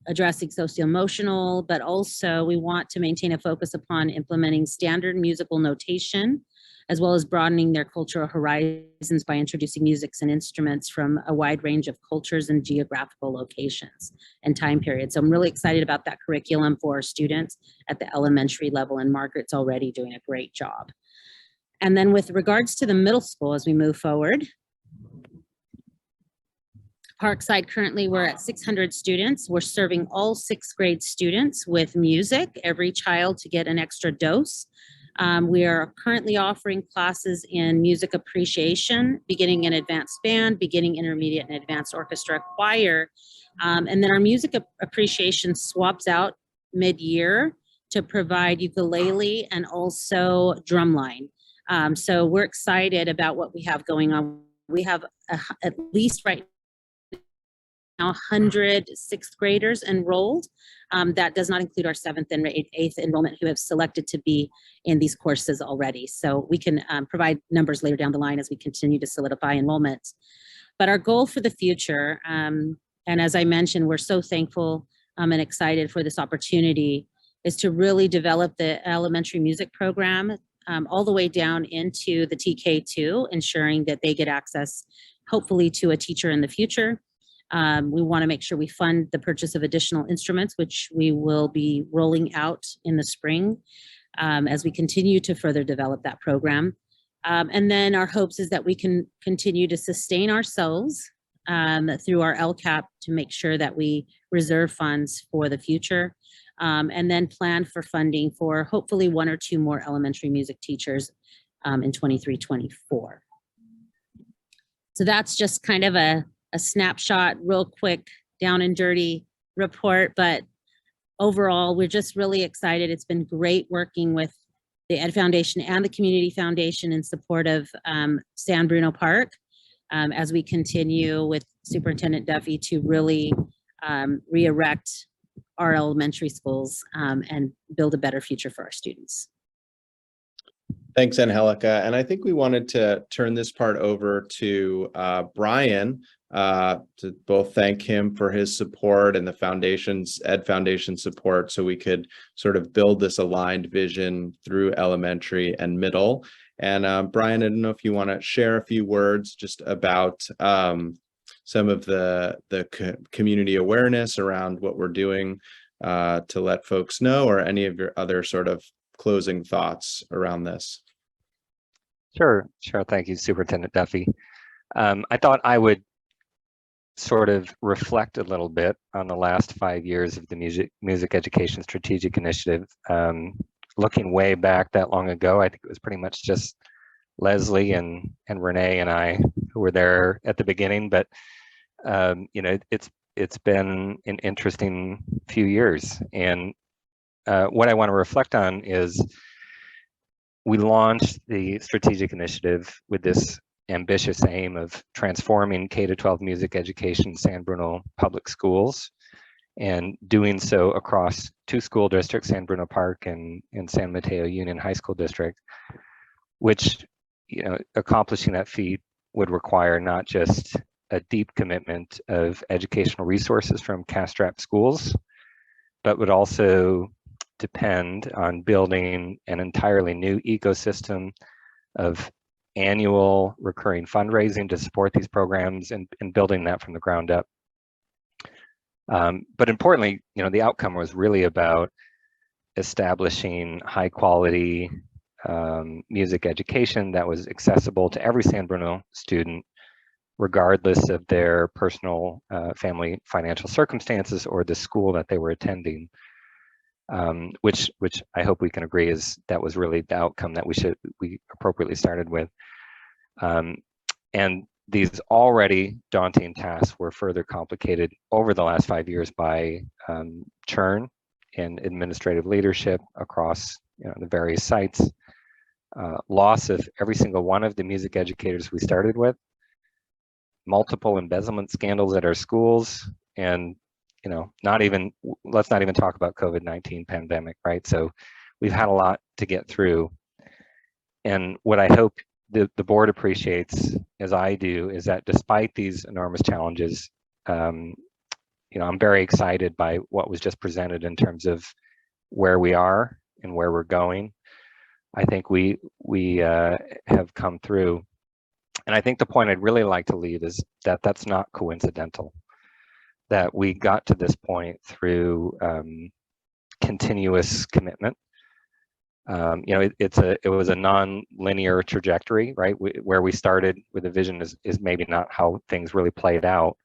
addressing socio-emotional, but also we want to maintain a focus upon implementing standard musical notation, as well as broadening their cultural horizons by introducing musics and instruments from a wide range of cultures and geographical locations and time periods. So I'm really excited about that curriculum for our students at the elementary level, and Margaret's already doing a great job. And then with regards to the middle school, as we move forward, Parkside, currently we're at 600 students. We're serving all 6th grade students with music, every child to get an extra dose. We are currently offering classes in music appreciation, beginning in advanced band, beginning intermediate and advanced orchestra, choir. And then our music appreciation swaps out mid-year to provide ukulele and also drumline. So we're excited about what we have going on. We have at least right now 100 6th graders enrolled. That does not include our 7th and 8th enrollment who have selected to be in these courses already. So we can provide numbers later down the line as we continue to solidify enrollment. But our goal for the future, and as I mentioned, we're so thankful and excited for this opportunity, is to really develop the elementary music program all the way down into the TK2, ensuring that they get access, hopefully, to a teacher in the future. We want to make sure we fund the purchase of additional instruments, which we will be rolling out in the spring as we continue to further develop that program. And then our hopes is that we can continue to sustain ourselves through our LCAP to make sure that we reserve funds for the future, and then plan for funding for hopefully 1 or 2 more elementary music teachers in 23-24. So that's just kind of a snapshot, real quick, down and dirty report, but overall, we're just really excited. It's been great working with the Ed Foundation and the Community Foundation in support of San Bruno Park as we continue with Superintendent Duffy to really re-erect our elementary schools and build a better future for our students. Thanks, Angelica. And I think we wanted to turn this part over to Brian to both thank him for his support and the foundation's Ed Foundation support, so we could sort of build this aligned vision through elementary and middle. And Brian, I don't know if you want to share a few words just about some of the community awareness around what we're doing to let folks know, or any of your other sort of closing thoughts around this. Sure. Thank you, Superintendent Duffy. I thought I would sort of reflect a little bit on the last 5 years of the Music Education Strategic Initiative. Looking way back that long ago, I think it was pretty much just Leslie and Renee and I who were there at the beginning, but you know, it's been an interesting few years, and what I want to reflect on is we launched the strategic initiative with this ambitious aim of transforming K-12 music education in San Bruno public schools, and doing so across 2 school districts, San Bruno Park and San Mateo Union High School District, which, accomplishing that feat would require not just a deep commitment of educational resources from cash-strapped schools, but would also depend on building an entirely new ecosystem of annual recurring fundraising to support these programs and building that from the ground up. But importantly, the outcome was really about establishing high quality music education that was accessible to every San Bruno student, regardless of their personal family financial circumstances or the school that they were attending. Which I hope we can agree that was really the outcome that we appropriately started with. And these already daunting tasks were further complicated over the last 5 years by churn in administrative leadership across the various sites, loss of every single one of the music educators we started with, multiple embezzlement scandals at our schools, and let's not even talk about COVID-19 pandemic, right? So we've had a lot to get through. And what I hope the board appreciates, as I do, is that despite these enormous challenges, I'm very excited by what was just presented in terms of where we are and where we're going. I think we have come through. And I think the point I'd really like to leave is that that's not coincidental, that we got to this point through continuous commitment. It was a non-linear trajectory, right? Where we started with a vision is maybe not how things really played out.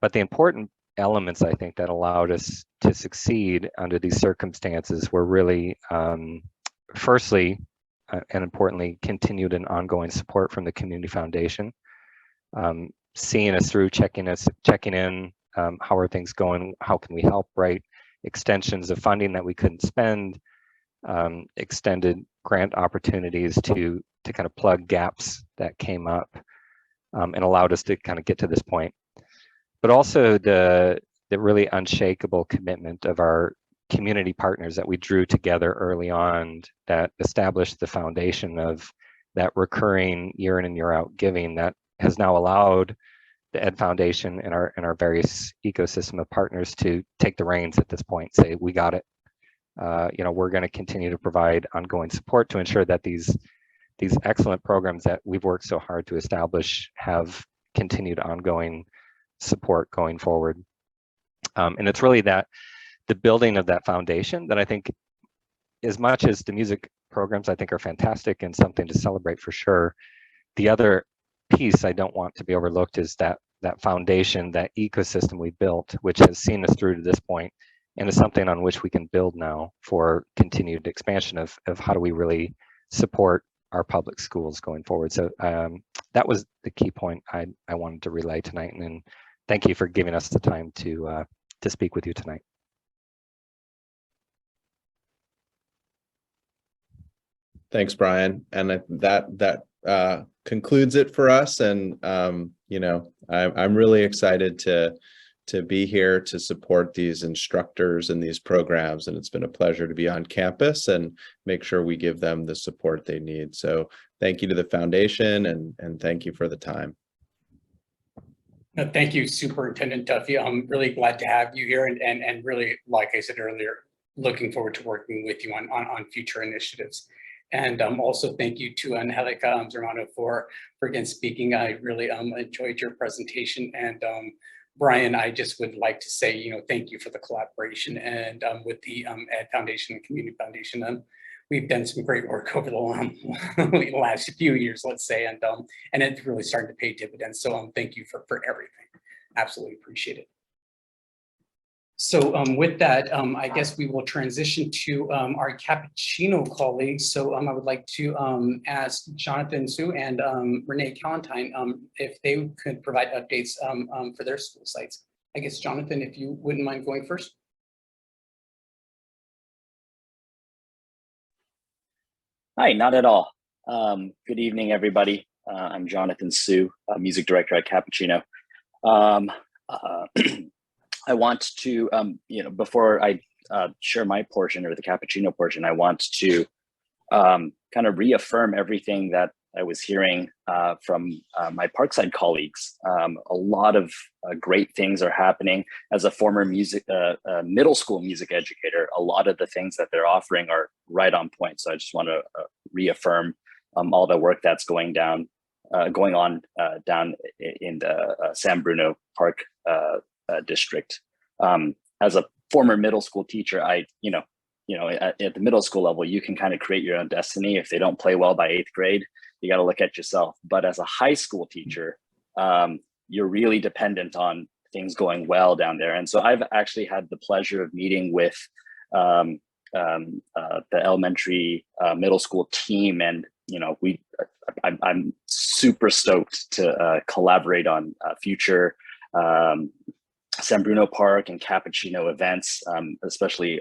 But the important elements, I think, that allowed us to succeed under these circumstances were really, firstly, and importantly, continued and ongoing support from the Community Foundation, seeing us through, checking in, how are things going, how can we help, right? Extensions of funding that we couldn't spend, extended grant opportunities to kind of plug gaps that came up, and allowed us to kind of get to this point. But also the really unshakable commitment of our community partners that we drew together early on, that established the foundation of that recurring year in and year out giving that has now allowed the Ed Foundation and our various ecosystem of partners to take the reins at this point, say, we got it. We're going to continue to provide ongoing support to ensure that these excellent programs that we've worked so hard to establish have continued ongoing support going forward. And it's really that the building of that foundation that I think, as much as the music programs I think are fantastic and something to celebrate for sure, the other piece I don't want to be overlooked is that foundation, that ecosystem we built, which has seen us through to this point, and is something on which we can build now for continued expansion of how do we really support our public schools going forward. So that was the key point I wanted to relay tonight, and thank you for giving us the time to speak with you tonight. Thanks, Brian. And that concludes it for us. And I'm really excited to be here to support these instructors and these programs. And it's been a pleasure to be on campus and make sure we give them the support they need. So thank you to the foundation, and thank you for the time. No, thank you, Superintendent Duffy. I'm really glad to have you here, and really, like I said earlier, looking forward to working with you on future initiatives. And also thank you to Angelica Zermano for again speaking. I really enjoyed your presentation. And Brian, I just would like to say, thank you for the collaboration and with the Ed Foundation and Community Foundation. We've done some great work over the last few years, let's say, and it's really starting to pay dividends. So thank you for everything. Absolutely appreciate it. So with that, I guess we will transition to our cappuccino colleagues. So I would like to ask Jonathan Su and Renee Calentine if they could provide updates for their school sites. I guess, Jonathan, if you wouldn't mind going first. Hi, not at all. Good evening, everybody. I'm Jonathan Sue, music director at Cappuccino. Um, uh, I want to, before I share my portion or the Cappuccino portion, I want to kind of reaffirm everything that I was hearing from my Parkside colleagues. A lot of great things are happening. As a former middle school music educator, a lot of the things that they're offering are right on point. So I just want to reaffirm all the work that's going on down in the San Bruno Park district. As a former middle school teacher, at the middle school level, you can kind of create your own destiny. If they don't play well by 8th grade, you got to look at yourself. But as a high school teacher, you're really dependent on things going well down there. And so I've actually had the pleasure of meeting with the elementary middle school team. And, I'm super stoked to collaborate on future San Bruno Park and Cappuccino events, especially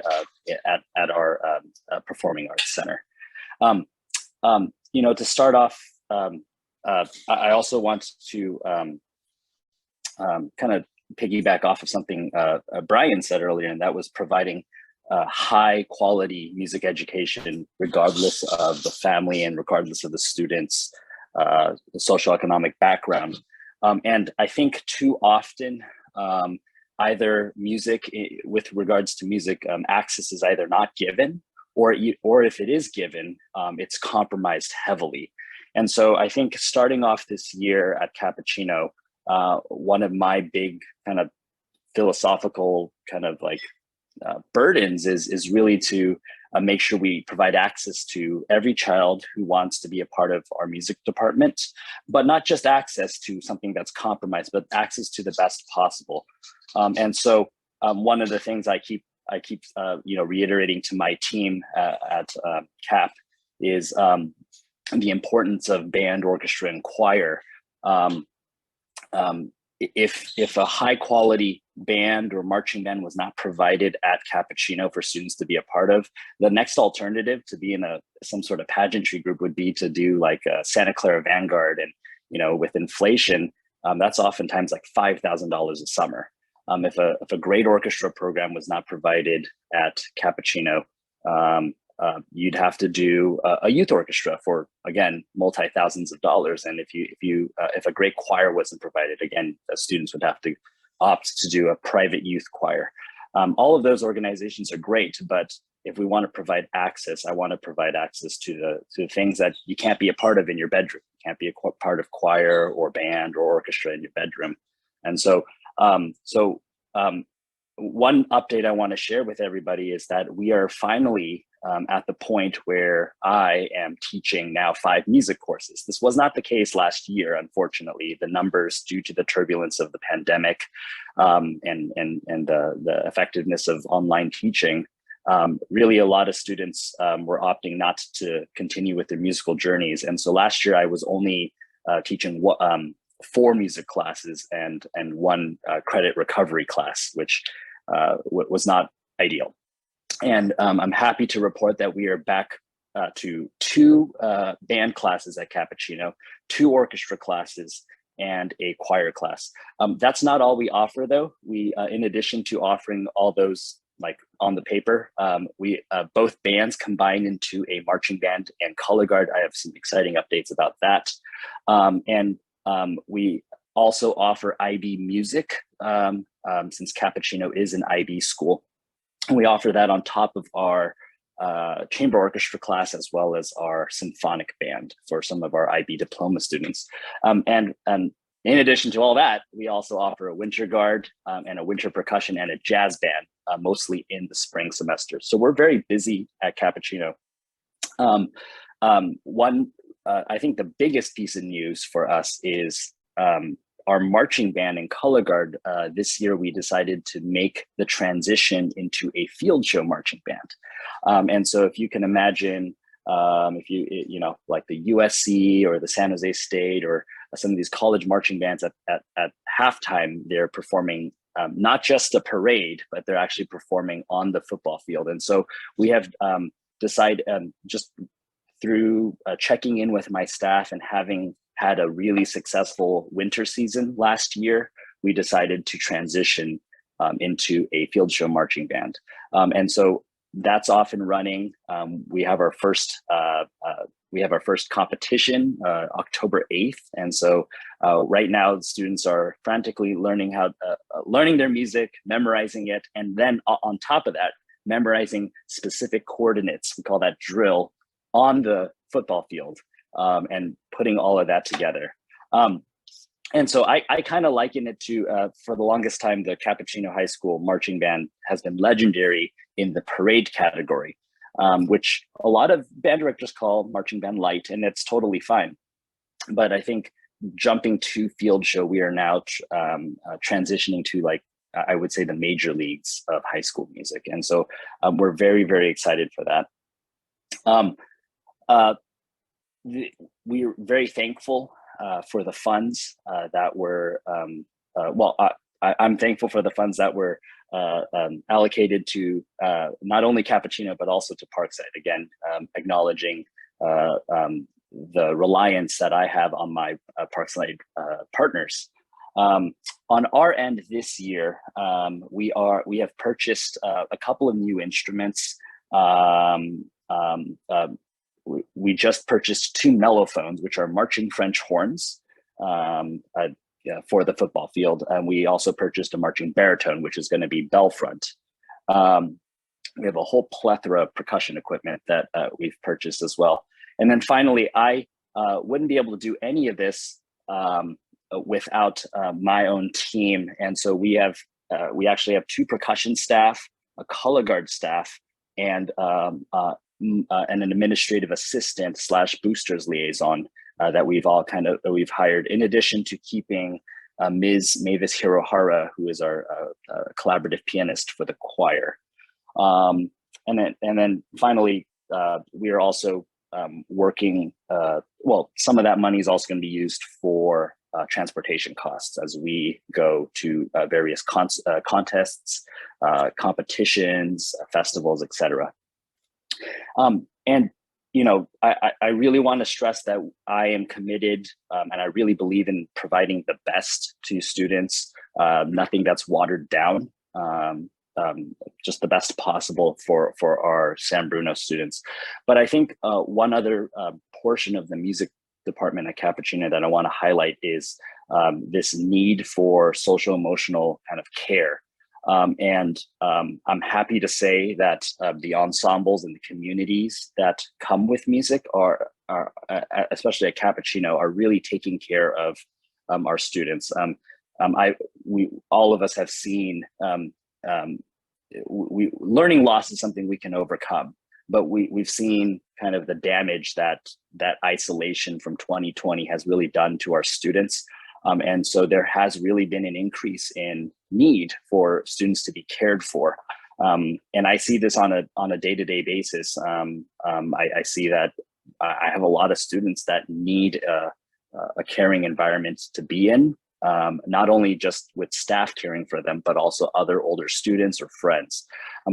at our Performing Arts Center. To start off, I also want to kind of piggyback off of something Brian said earlier, and that was providing high quality music education, regardless of the family and regardless of the students' the socioeconomic background. And I think too often, either with regards to music, access is either not given, or if it is given, it's compromised heavily. And so I think starting off this year at Cappuccino, one of my big kind of philosophical kind of like burdens is really to make sure we provide access to every child who wants to be a part of our music department, but not just access to something that's compromised, but access to the best possible. And so one of the things I keep reiterating to my team at CAP is the importance of band, orchestra, and choir. If a high quality band or marching band was not provided at Cappuccino for students to be a part of, the next alternative to be in some sort of pageantry group would be to do like a Santa Clara Vanguard. And with inflation, that's oftentimes like $5,000 a summer. If a great orchestra program was not provided at Cappuccino, you'd have to do a youth orchestra for, again, multi-thousands of dollars. And if a great choir wasn't provided, again, students would have to opt to do a private youth choir. All of those organizations are great, but if we want to provide access, I want to provide access to the things that you can't be a part of in your bedroom. You can't be a part of choir or band or orchestra in your bedroom. And so, one update I want to share with everybody is that we are finally at the point where I am teaching now 5 music courses. This was not the case last year, unfortunately. The numbers, due to the turbulence of the pandemic and the effectiveness of online teaching, really a lot of students were opting not to continue with their musical journeys. And so last year I was only teaching 4 music classes and 1 credit recovery class, which was not ideal. And I'm happy to report that we are back to 2 band classes at Cappuccino, 2 orchestra classes, and a choir class. That's not all we offer, though. We, in addition to offering all those like on the paper, we both bands combine into a marching band and color guard. I have some exciting updates about that. And we also offer IB music, since Cappuccino is an IB school. And we offer that on top of our chamber orchestra class, as well as our symphonic band for some of our IB diploma students. And in addition to all that, we also offer a winter guard and a winter percussion and a jazz band, mostly in the spring semester. So we're very busy at Cappuccino. I think the biggest piece of news for us is our marching band and color guard. This year, we decided to make the transition into a field show marching band. And so if you can imagine, if you like the USC or the San Jose State or some of these college marching bands at halftime, they're performing not just a parade, but they're actually performing on the football field. And so we have decided just through checking in with my staff and having had a really successful winter season last year, we decided to transition into a field show marching band. And so that's off and running. We have our first competition October 8th. And so right now the students are frantically learning learning their music, memorizing it, and then on top of that, memorizing specific coordinates. We call that drill on the football field, and putting all of that together. And so I kind of liken it to, for the longest time, the Cappuccino High School marching band has been legendary in the parade category, which a lot of band directors call marching band light, and it's totally fine. But I think jumping to field show, we are now transitioning to, like, I would say, the major leagues of high school music. And so we're very, very excited for that. We're very thankful for the funds that were, I'm thankful for the funds that were allocated to not only Cappuccino, but also to Parkside. Again, acknowledging the reliance that I have on my Parkside partners. On our end this year, we have purchased a couple of new instruments. We just purchased 2 mellophones, which are marching French horns for the football field. And we also purchased a marching baritone, which is going to be bell front. We have a whole plethora of percussion equipment that we've purchased as well. And then finally, I wouldn't be able to do any of this without my own team. And so we actually have 2 percussion staff, a color guard staff, and an administrative assistant / boosters liaison that we've hired, in addition to keeping Ms. Mavis Hirohara, who is our collaborative pianist for the choir. And then finally, we are also working, some of that money is also going to be used for transportation costs as we go to various contests, competitions, festivals, etc. And, you know, I really want to stress that I am committed and I really believe in providing the best to students, nothing that's watered down, just the best possible for our San Bruno students. But I think one other portion of the music department at Cappuccino that I want to highlight is this need for social emotional kind of care. I'm happy to say that the ensembles and the communities that come with music are especially at Cappuccino, are really taking care of our students. All of us have seen learning loss is something we can overcome, but we've seen kind of the damage that isolation from 2020 has really done to our students. And so there has really been an increase in need for students to be cared for. And I see this on a day-to-day basis. I see that I have a lot of students that need a caring environment to be in, not only just with staff caring for them, but also other older students or friends.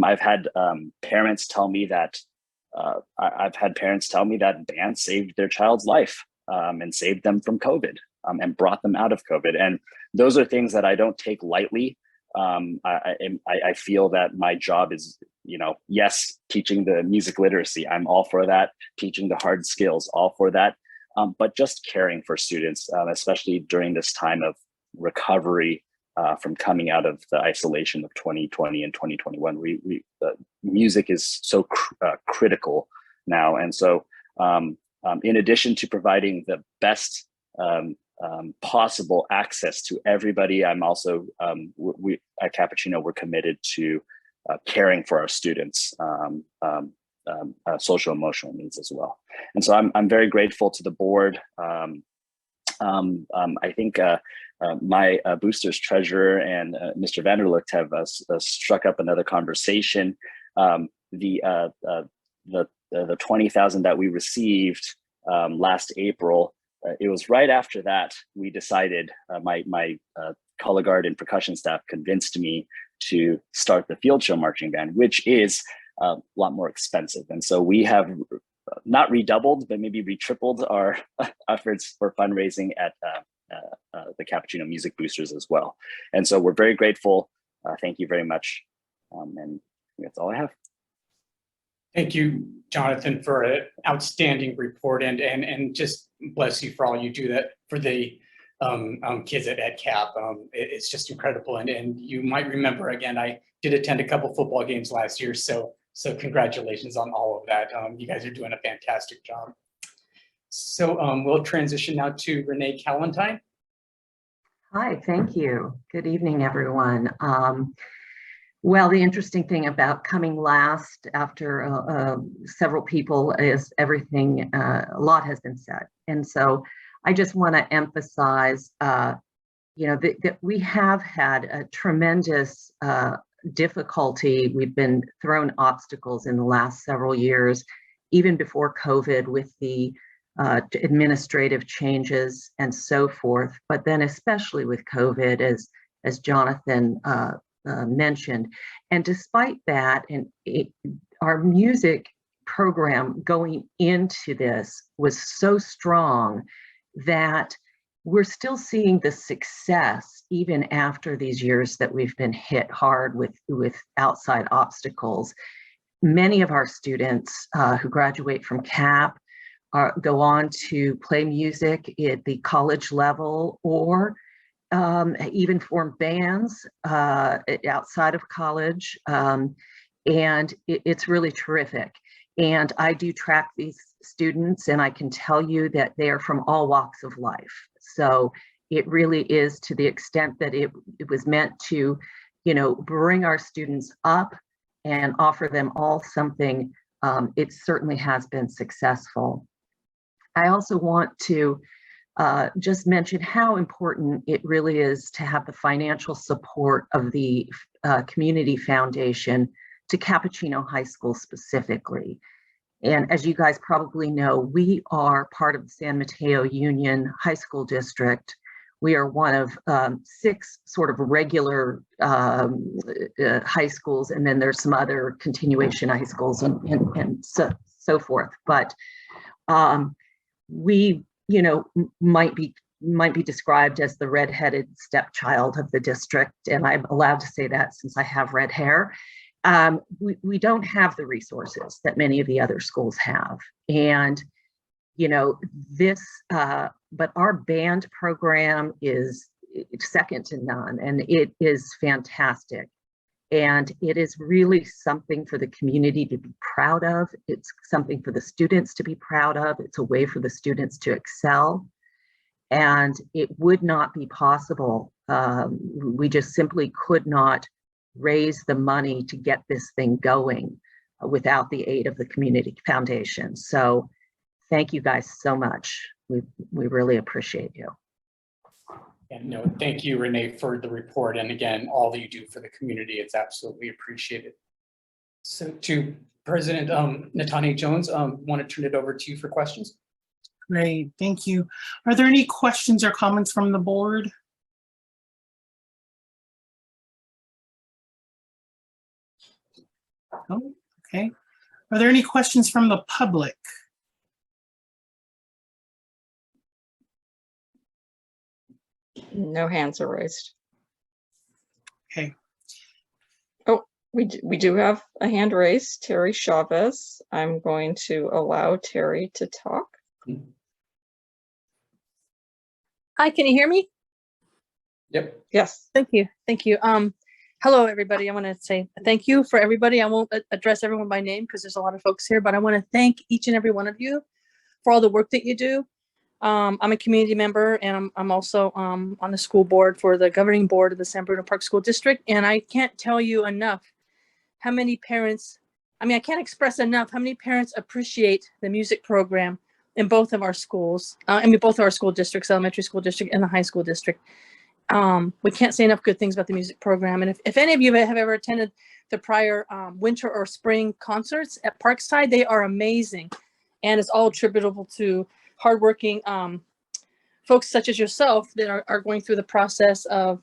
I've had parents tell me that band saved their child's life and saved them from COVID. And brought them out of COVID. And those are things that I don't take lightly. I feel that my job is, yes, teaching the music literacy. I'm all for that. Teaching the hard skills, all for that. But just caring for students, especially during this time of recovery from coming out of the isolation of 2020 and 2021. Music is so critical now. And so in addition to providing the best possible access to everybody, I'm also, we at Cappuccino, we're committed to caring for our students' social emotional needs as well. And so I'm very grateful to the board. I think my boosters treasurer and Mr. Vanderlucht have struck up another conversation. The 20,000 that we received last April, it was right after that we decided, my color guard and percussion staff convinced me to start the field show marching band, which is a lot more expensive. And so we have not redoubled, but maybe retripled our efforts for fundraising at the Cappuccino Music Boosters as well. And so we're very grateful. Thank you very much. And that's all I have. Thank you, Jonathan, for an outstanding report, and just bless you for all you do that for the kids at EdCap. It's just incredible. And you might remember, again, I did attend a couple football games last year. So congratulations on all of that. You guys are doing a fantastic job. So we'll transition now to Renee Callentine. Hi, thank you. Good evening, everyone. Well, the interesting thing about coming last after several people is everything, a lot has been said. And so I just want to emphasize, that we have had a tremendous difficulty. We've been thrown obstacles in the last several years, even before COVID, with the administrative changes and so forth. But then especially with COVID, as Jonathan mentioned. And despite that, our music program going into this was so strong that we're still seeing the success even after these years that we've been hit hard with outside obstacles. Many of our students who graduate from CAP go on to play music at the college level, or even form bands outside of college. And it's really terrific. And I do track these students, and I can tell you that they are from all walks of life. So it really is, to the extent that it was meant to, bring our students up and offer them all something, it certainly has been successful. I also want to just mention how important it really is to have the financial support of the Community Foundation to Cappuccino High School specifically. And as you guys probably know, we are part of the San Mateo Union High School District. We are one of 6 sort of regular high schools, and then there's some other continuation high schools and so forth. But we, might be described as the redheaded stepchild of the district, and I'm allowed to say that since I have red hair. We don't have the resources that many of the other schools have, and but our band program is second to none, and it is fantastic. And it is really something for the community to be proud of. It's something for the students to be proud of. It's a way for the students to excel. And it would not be possible. We just simply could not raise the money to get this thing going without the aid of the Community Foundation. So thank you guys so much. We really appreciate you. And no, thank you, Renee, for the report. And again, all that you do for the community, it's absolutely appreciated. So to President Natani Jones, want to turn it over to you for questions. Great, thank you. Are there any questions or comments from the board? Oh, okay. Are there any questions from the public? No hands are raised. Okay. Oh, we do have a hand raised, Terry Chavez. I'm going to allow Terry to talk. Hi, can you hear me? Yep. Yes. Thank you. Thank you. Hello, everybody. I want to say thank you for everybody. I won't address everyone by name because there's a lot of folks here, but I want to thank each and every one of you for all the work that you do. I'm a community member, and I'm also on the school board for the governing board of the San Bruno Park School District. And I can't tell you enough how many parents, I can't express enough how many parents appreciate the music program in both of our schools. Both of our school districts, elementary school district and the high school district. We can't say enough good things about the music program. And if any of you have ever attended the prior winter or spring concerts at Parkside, they are amazing. And it's all attributable to hardworking folks such as yourself that are going through the process of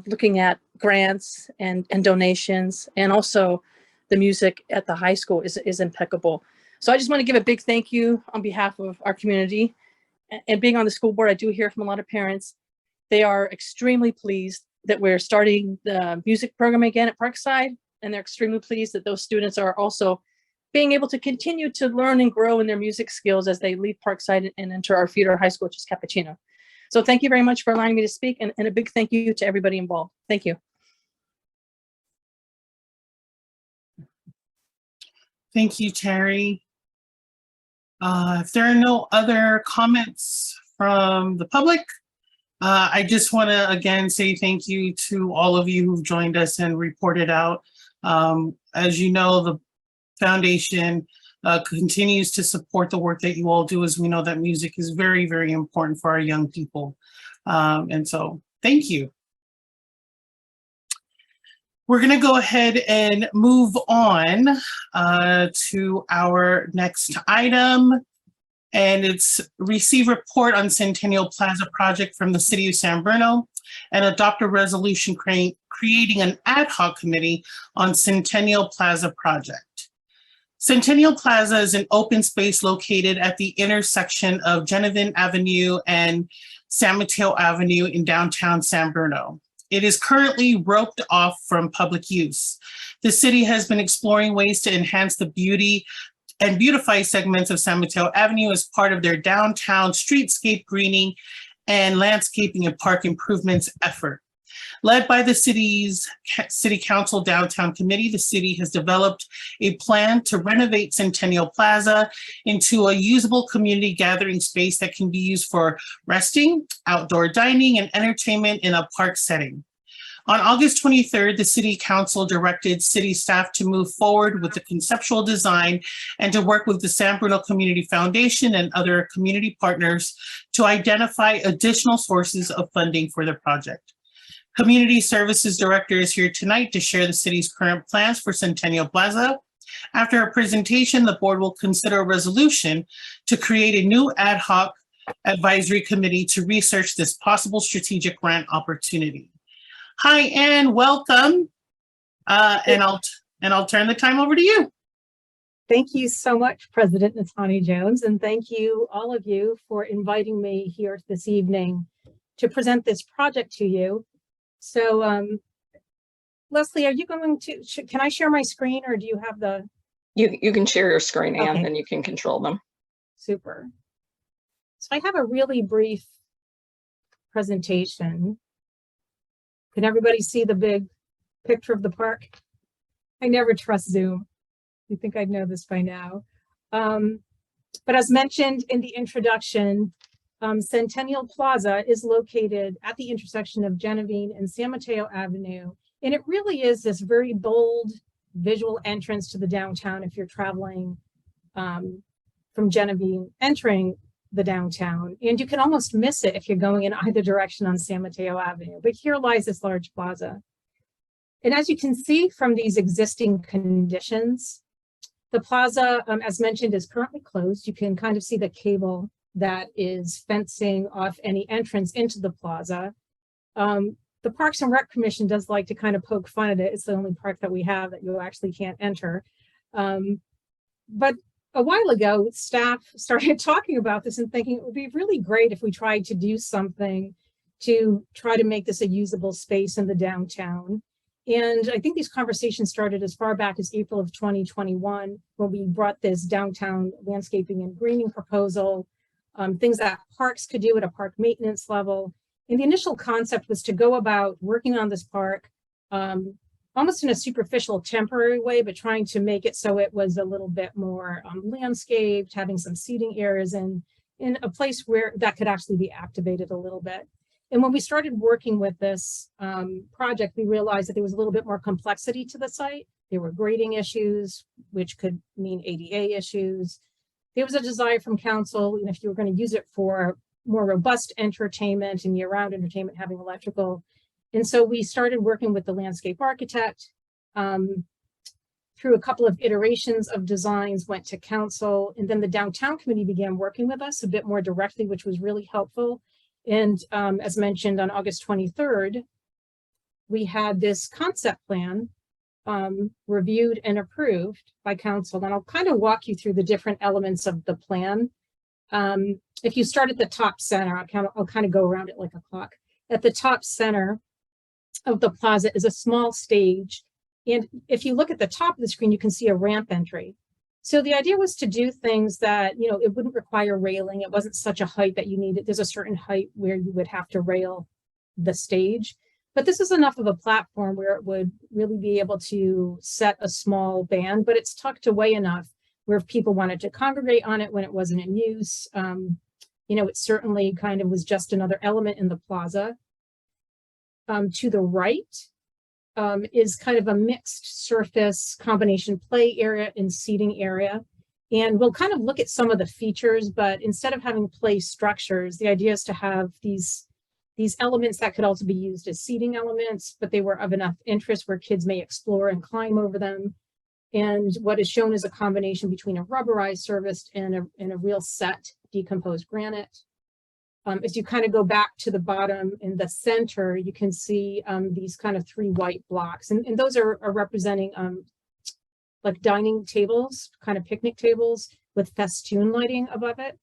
looking at grants and donations. And also the music at the high school is impeccable. So I just want to give a big thank you on behalf of our community. And being on the school board, I do hear from a lot of parents. They are extremely pleased that we're starting the music program again at Parkside. And they're extremely pleased that those students are also being able to continue to learn and grow in their music skills as they leave Parkside and enter our feeder high school, which is Cappuccino. So thank you very much for allowing me to speak, and a big thank you to everybody involved. Thank you. Thank you, Terry. If there are no other comments from the public, I just want to again say thank you to all of you who've joined us and reported out. As you know, the foundation continues to support the work that you all do, as we know that music is very, very important for our young people. And so thank you. We're going to go ahead and move on to our next item. And it's receive report on Centennial Plaza project from the city of San Bruno and adopt a resolution creating an ad hoc committee on Centennial Plaza project. Centennial Plaza is an open space located at the intersection of Genevieve Avenue and San Mateo Avenue in downtown San Bruno. It is currently roped off from public use. The city has been exploring ways to enhance the beauty and beautify segments of San Mateo Avenue as part of their downtown streetscape greening and landscaping and park improvements effort. Led by the city's City Council Downtown Committee, the city has developed a plan to renovate Centennial Plaza into a usable community gathering space that can be used for resting, outdoor dining, and entertainment in a park setting. On August 23rd, the City Council directed city staff to move forward with the conceptual design and to work with the San Bruno Community Foundation and other community partners to identify additional sources of funding for the project. Community Services Director is here tonight to share the city's current plans for Centennial Plaza. After a presentation, the board will consider a resolution to create a new ad hoc advisory committee to research this possible strategic grant opportunity. Hi, Anne, welcome. And I'll turn the time over to you. Thank you so much, President Natani Jones, and thank you, all of you, for inviting me here this evening to present this project to you. So, Leslie, are you going to, can I share my screen, or do you have the? You can share your screen, Anne, Okay. and you can control them. Super. So I have a really brief presentation. Can everybody see the big picture of the park? I never trust Zoom. You think I'd know this by now. But as mentioned in the introduction, Centennial Plaza is located at the intersection of Genevieve and San Mateo Avenue. And it really is this very bold visual entrance to the downtown if you're traveling from Genevieve entering the downtown. And you can almost miss it if you're going in either direction on San Mateo Avenue. But here lies this large plaza. And as you can see from these existing conditions, the plaza, as mentioned, is currently closed. You can kind of see the cable that is fencing off any entrance into the plaza. The Parks and Rec Commission does like to kind of poke fun at it. It's the only park that we have that you actually can't enter. But a while ago, staff started talking about this and thinking it would be really great if we tried to do something to try to make this a usable space in the downtown. And I think these conversations started as far back as April of 2021, when we brought this downtown landscaping and greening proposal, things that parks could do at a park maintenance level. And the initial concept was to go about working on this park almost in a superficial, temporary way, but trying to make it so it was a little bit more landscaped, having some seating areas and in a place where that could actually be activated a little bit. And when we started working with this project, we realized that there was a little bit more complexity to the site. There were grading issues, which could mean ADA issues. There was a desire from council, and if you were going to use it for more robust entertainment and year-round entertainment, having electrical. And so we started working with the landscape architect through a couple of iterations of designs, went to council, and then the downtown committee began working with us a bit more directly, which was really helpful. And as mentioned on August 23rd, we had this concept plan reviewed and approved by council. And I'll kind of walk you through the different elements of the plan. If you start at the top center, I'll kind of go around it like a clock. At the top center of the plaza is a small stage. And if you look at the top of the screen, you can see a ramp entry. So the idea was to do things that, you know, it wouldn't require railing. It wasn't such a height that you needed. There's a certain height where you would have to rail the stage. But this is enough of a platform where it would really be able to set a small band, but it's tucked away enough where if people wanted to congregate on it when it wasn't in use, you know, it certainly kind of was just another element in the plaza. To the right is kind of a mixed surface combination play area and seating area. And we'll kind of look at some of the features, but instead of having play structures, the idea is to have these elements that could also be used as seating elements, but they were of enough interest where kids may explore and climb over them. And what is shown is a combination between a rubberized surface and a real set decomposed granite. As you kind of go back to the bottom in the center, you can see these kind of 3 white blocks, and those are representing like dining tables, kind of picnic tables with festoon lighting above it.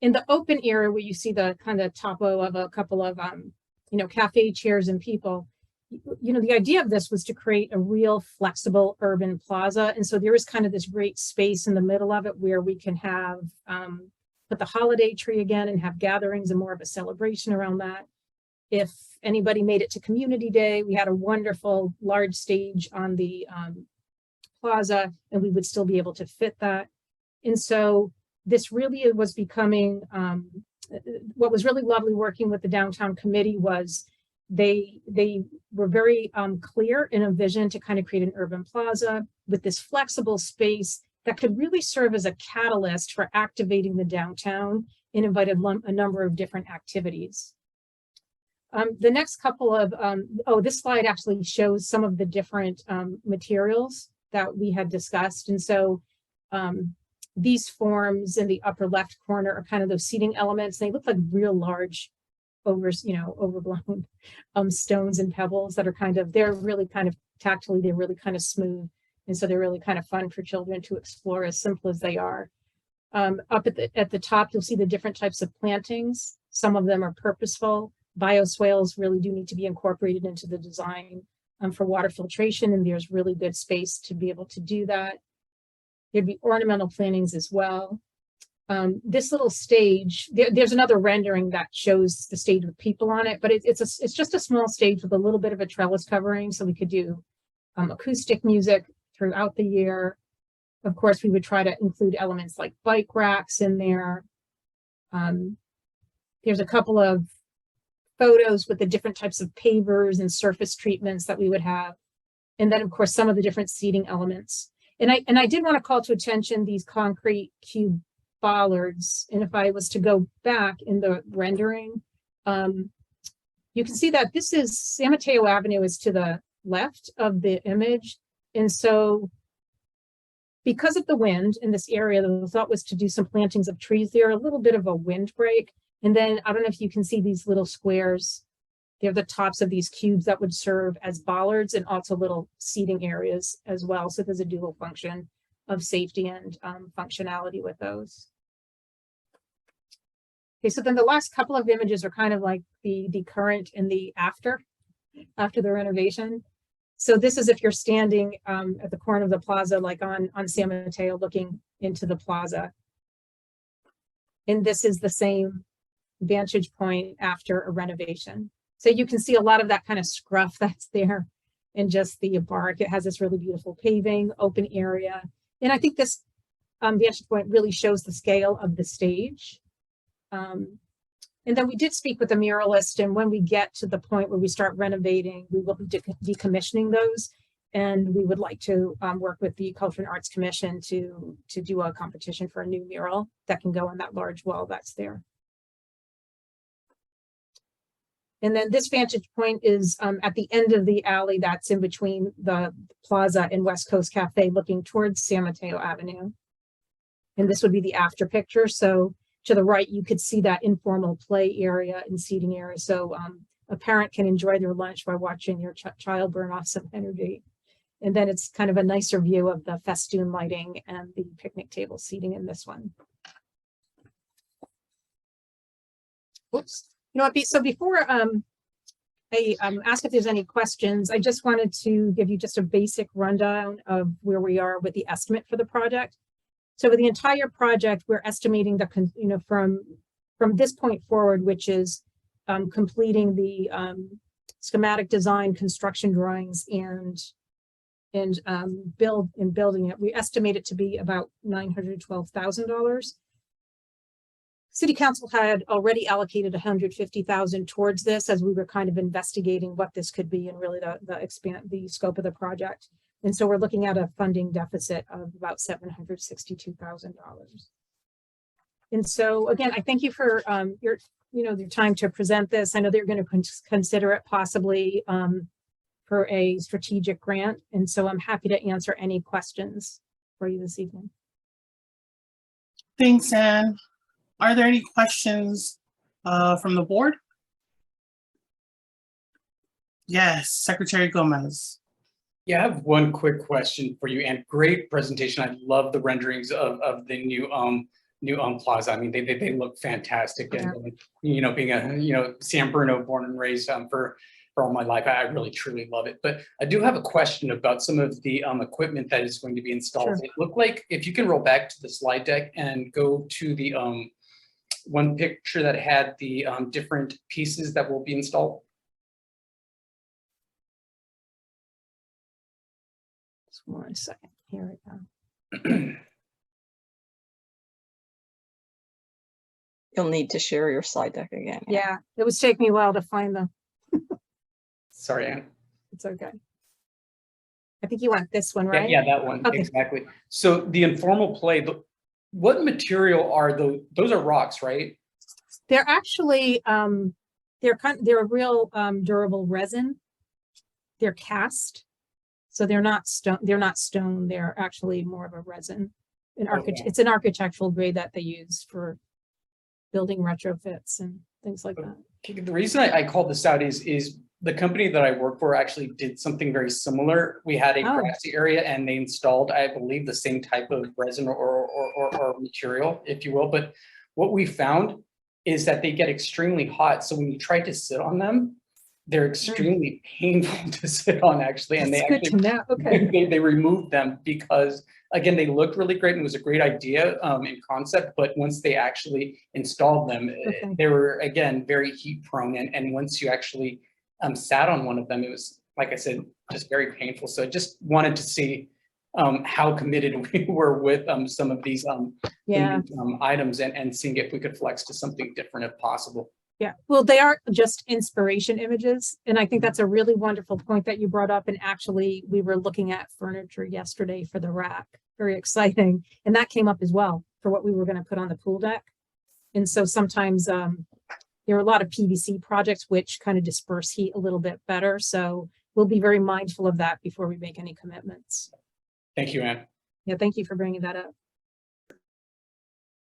In the open area where you see the kind of topo of a couple of, you know, cafe chairs and people, you know, the idea of this was to create a real flexible urban plaza. And so there is kind of this great space in the middle of it where we can have, put the holiday tree again and have gatherings and more of a celebration around that. If anybody made it to community day, we had a wonderful large stage on the plaza and we would still be able to fit that. And so this really was becoming, what was really lovely working with the downtown committee was they were very clear in a vision to kind of create an urban plaza with this flexible space that could really serve as a catalyst for activating the downtown and invited a number of different activities. The next couple of, this slide actually shows some of the different materials that we had discussed. And so these forms in the upper left corner are kind of those seating elements. They look like real large overblown stones and pebbles that are they're really kind of tactily, they're really kind of smooth. And so they're really kind of fun for children to explore, as simple as they are. Up at the top, you'll see the different types of plantings. Some of them are purposeful. Bioswales really do need to be incorporated into the design for water filtration, and there's really good space to be able to do that. There'd be ornamental plantings as well. This little stage, there's another rendering that shows the stage with people on it, but it's just a small stage with a little bit of a trellis covering, so we could do acoustic music throughout the year. Of course, we would try to include elements like bike racks in there. There's a couple of photos with the different types of pavers and surface treatments that we would have. And then, of course, some of the different seating elements. And I did want to call to attention these concrete cube bollards. And if I was to go back in the rendering, you can see that this is San Mateo Avenue is to the left of the image. And so because of the wind in this area, the thought was to do some plantings of trees there, a little bit of a windbreak. And then I don't know if you can see these little squares. They're the tops of these cubes that would serve as bollards and also little seating areas as well. So there's a dual function of safety and functionality with those. Okay, so then the last couple of images are kind of like the current and the after the renovation. So this is if you're standing at the corner of the plaza, like on San Mateo, looking into the plaza. And this is the same vantage point after a renovation. So you can see a lot of that kind of scruff that's there in just the bark. It has this really beautiful paving, open area. And I think this vantage point really shows the scale of the stage. And then we did speak with the muralist, and when we get to the point where we start renovating, we will be decommissioning those. And we would like to work with the Culture and Arts Commission to do a competition for a new mural that can go on that large wall that's there. And then this vantage point is at the end of the alley that's in between the plaza and West Coast Cafe, looking towards San Mateo Avenue. And this would be the after picture. So to the right, you could see that informal play area and seating area. So a parent can enjoy their lunch by watching your child burn off some energy. And then it's kind of a nicer view of the festoon lighting and the picnic table seating in this one. Oops. You know what, so before I ask if there's any questions, I just wanted to give you just a basic rundown of where we are with the estimate for the project. So for the entire project, we're estimating the, you know, from this point forward, which is completing the schematic design, construction drawings, and building it, we estimate it to be about $912,000. City Council had already allocated $150,000 towards this as we were kind of investigating what this could be and really the scope of the project. And so we're looking at a funding deficit of about $762,000. And so again, I thank you for your time to present this. I know that you're going to consider it possibly for a strategic grant. And so I'm happy to answer any questions for you this evening. Thanks, Anne. Are there any questions from the board? Yes, Secretary Gomez. Yeah, I have one quick question for you, and great presentation. I love the renderings of the new plaza. I mean, they look fantastic. Yeah. And you know, being a San Bruno born and raised for all my life, I really truly love it. But I do have a question about some of the equipment that is going to be installed. Sure. It looked like, if you can roll back to the slide deck and go to the one picture that had the different pieces that will be installed. Just 1 second. Here we go. You'll need to share your slide deck again. Yeah, it was taking me a while to find them. Sorry, Anne. It's okay. I think you want this one, right? Yeah, that one, Okay. exactly. So the informal play, what material are those? Those are rocks, right? They're actually they're a real durable resin. They're cast, so they're not stone. They're actually more of a resin. Okay. It's an architectural grade that they use for building retrofits and things like that. The reason I called this out is the company that I work for actually did something very similar. We had a grassy area and they installed, I believe, the same type of resin or material, if you will. But what we found is that they get extremely hot. So when you try to sit on them, they're extremely painful to sit on, actually. And That's good to know. Okay. they removed them because, again, they looked really great and it was a great idea in concept. But once they actually installed them, they were, again, very heat prone. And once you actually sat on one of them, it was, like I said, just very painful. So I just wanted to see how committed we were with some of these items and seeing if we could flex to something different if possible. Yeah, well, they are just inspiration images. And I think that's a really wonderful point that you brought up. And actually, we were looking at furniture yesterday for the rack. Very exciting. And that came up as well for what we were going to put on the pool deck. And so sometimes there are a lot of PVC projects which kind of disperse heat a little bit better. So we'll be very mindful of that before we make any commitments. Thank you, Anne. Yeah, thank you for bringing that up.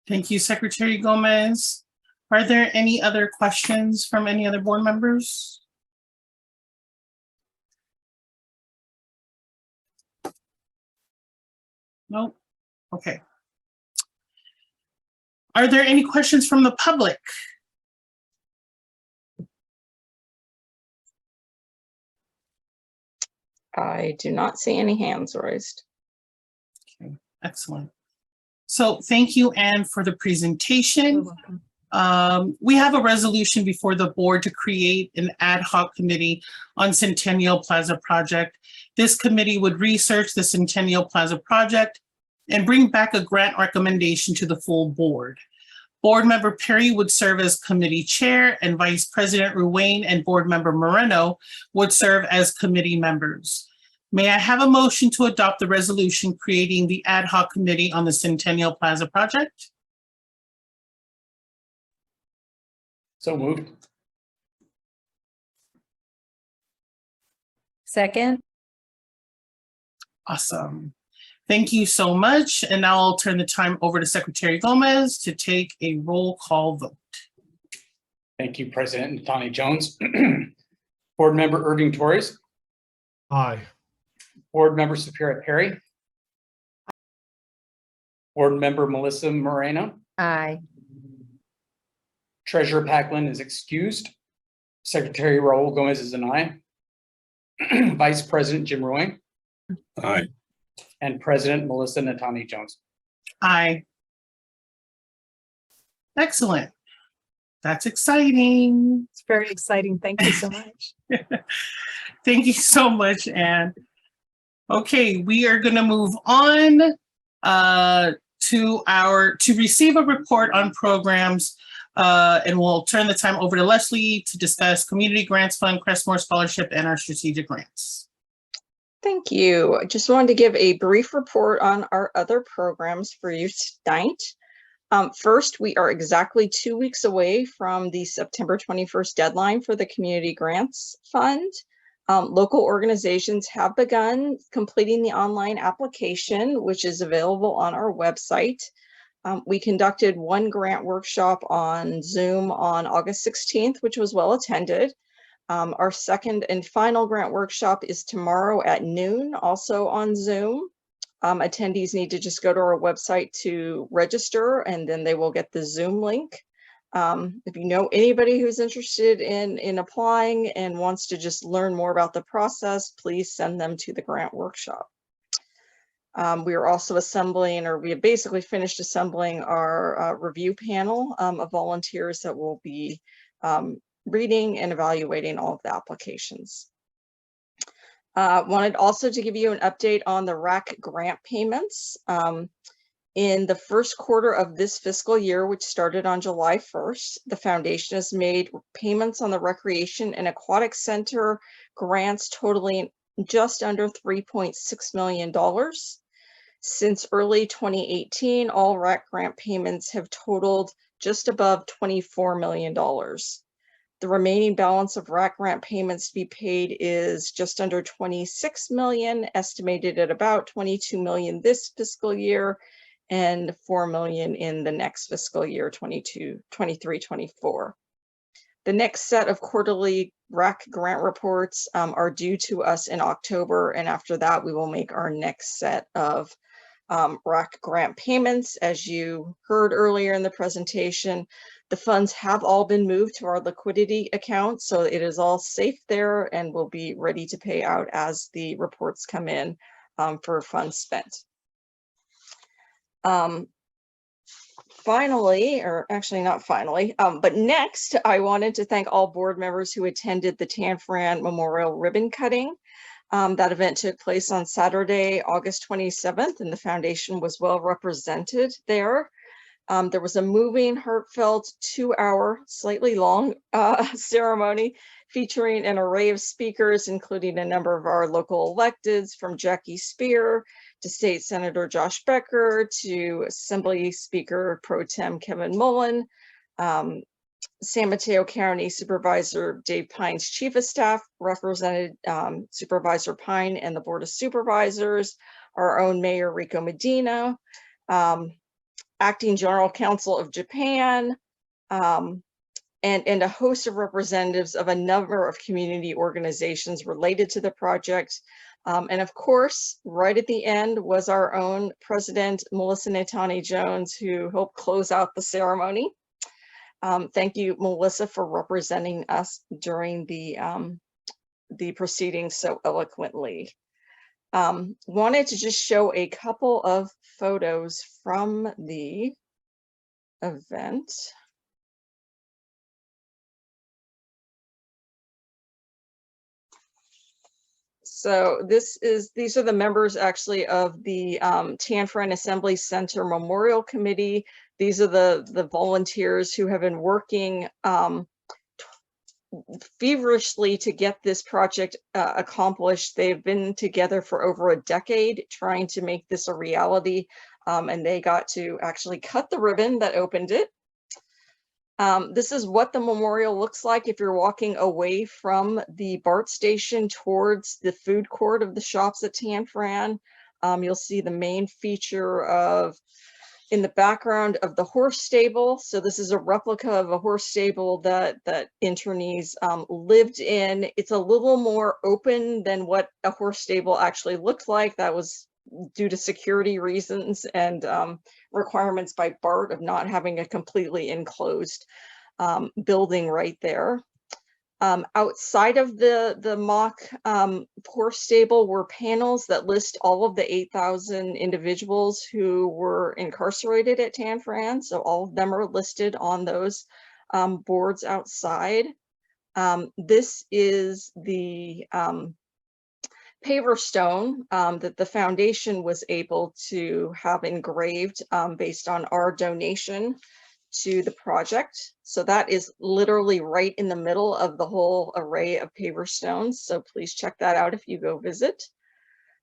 Thank you, Secretary Gomez. Are there any other questions from any other board members? Nope. Okay. Are there any questions from the public? I do not see any hands raised. Okay, excellent. So thank you, Anne, for the presentation. You're welcome. We have a resolution before the board to create an ad hoc committee on Centennial Plaza project. This committee would research the Centennial Plaza project and bring back a grant recommendation to the full board. Board member Perry would serve as committee chair and Vice President Ruane and board member Moreno would serve as committee members. May I have a motion to adopt the resolution creating the ad hoc committee on the Centennial Plaza project? So moved. Second. Awesome. Thank you so much. And now I'll turn the time over to Secretary Gomez to take a roll call vote. Thank you, President Natani Jones. Board member Irving Torres. Aye. Board Member Superior Perry. Board Member Melissa Moreno. Aye. Treasurer Packlin is excused. Secretary Raul Gomez is an aye. Vice President Jim Roy. Aye. And President Melissa Natani Jones. Aye. Excellent. That's exciting. It's very exciting. Thank you so much. Thank you so much, Anne. Okay, we are going to move on to receive a report on programs, and we'll turn the time over to Leslie to discuss Community Grants Fund, Crestmore Scholarship, and our strategic grants. Thank you. I just wanted to give a brief report on our other programs for you tonight. First, we are exactly 2 weeks away from the September 21st deadline for the Community Grants Fund. Local organizations have begun completing the online application, which is available on our website. We conducted one grant workshop on Zoom on August 16th, which was well attended. Our second and final grant workshop is tomorrow at noon, also on Zoom. Attendees need to just go to our website to register, and then they will get the Zoom link. If you know anybody who's interested in applying and wants to just learn more about the process, please send them to the grant workshop. We are also assembling, or we have basically finished assembling our review panel of volunteers that will be reading and evaluating all of the applications. Wanted also to give you an update on the RAC grant payments. In the first quarter of this fiscal year, which started on July 1st, the foundation has made payments on the Recreation and Aquatic Center grants totaling just under $3.6 million. Since early 2018, all RAC grant payments have totaled just above $24 million. The remaining balance of RAC grant payments to be paid is just under 26 million, estimated at about 22 million this fiscal year and 4 million in the next fiscal year, 23-24. The next set of quarterly RAC grant reports are due to us in October, and after that we will make our next set of RAC grant payments. As you heard earlier in the presentation, the funds have all been moved to our liquidity account, so it is all safe there and will be ready to pay out as the reports come in for funds spent. Finally, or actually not finally, but next, I wanted to thank all board members who attended the Tanforan Memorial Ribbon Cutting. That event took place on Saturday, August 27th, and the foundation was well represented there. There was a moving, heartfelt 2-hour, slightly long ceremony featuring an array of speakers, including a number of our local electeds, from Jackie Spear to State Senator Josh Becker to Assembly Speaker Pro Tem Kevin Mullen, San Mateo County Supervisor Dave Pine's Chief of Staff represented Supervisor Pine and the Board of Supervisors, our own Mayor Rico Medina, Acting General Counsel of Japan, and a host of representatives of a number of community organizations related to the project. And of course, right at the end was our own President Melissa Natani Jones, who helped close out the ceremony. Thank you, Melissa, for representing us during the proceedings so eloquently. Wanted to just show a couple of photos from the event. So these are the members actually of the Tanforan Assembly Center Memorial Committee. These are the volunteers who have been working feverishly to get this project accomplished. They've been together for over a decade trying to make this a reality, and they got to actually cut the ribbon that opened it. This is what the memorial looks like if you're walking away from the BART station towards the food court of the shops at Tanforan. You'll see the main feature of in the background of the horse stable. So this is a replica of a horse stable that internees lived in. It's a little more open than what a horse stable actually looked like. That was due to security reasons and requirements by BART of not having a completely enclosed building right there. Outside of the mock horse stable were panels that list all of the 8,000 individuals who were incarcerated at Tan Fran. So all of them are listed on those boards outside. This is the paver stone that the foundation was able to have engraved based on our donation to the project. So that is literally right in the middle of the whole array of paver stones. So please check that out if you go visit.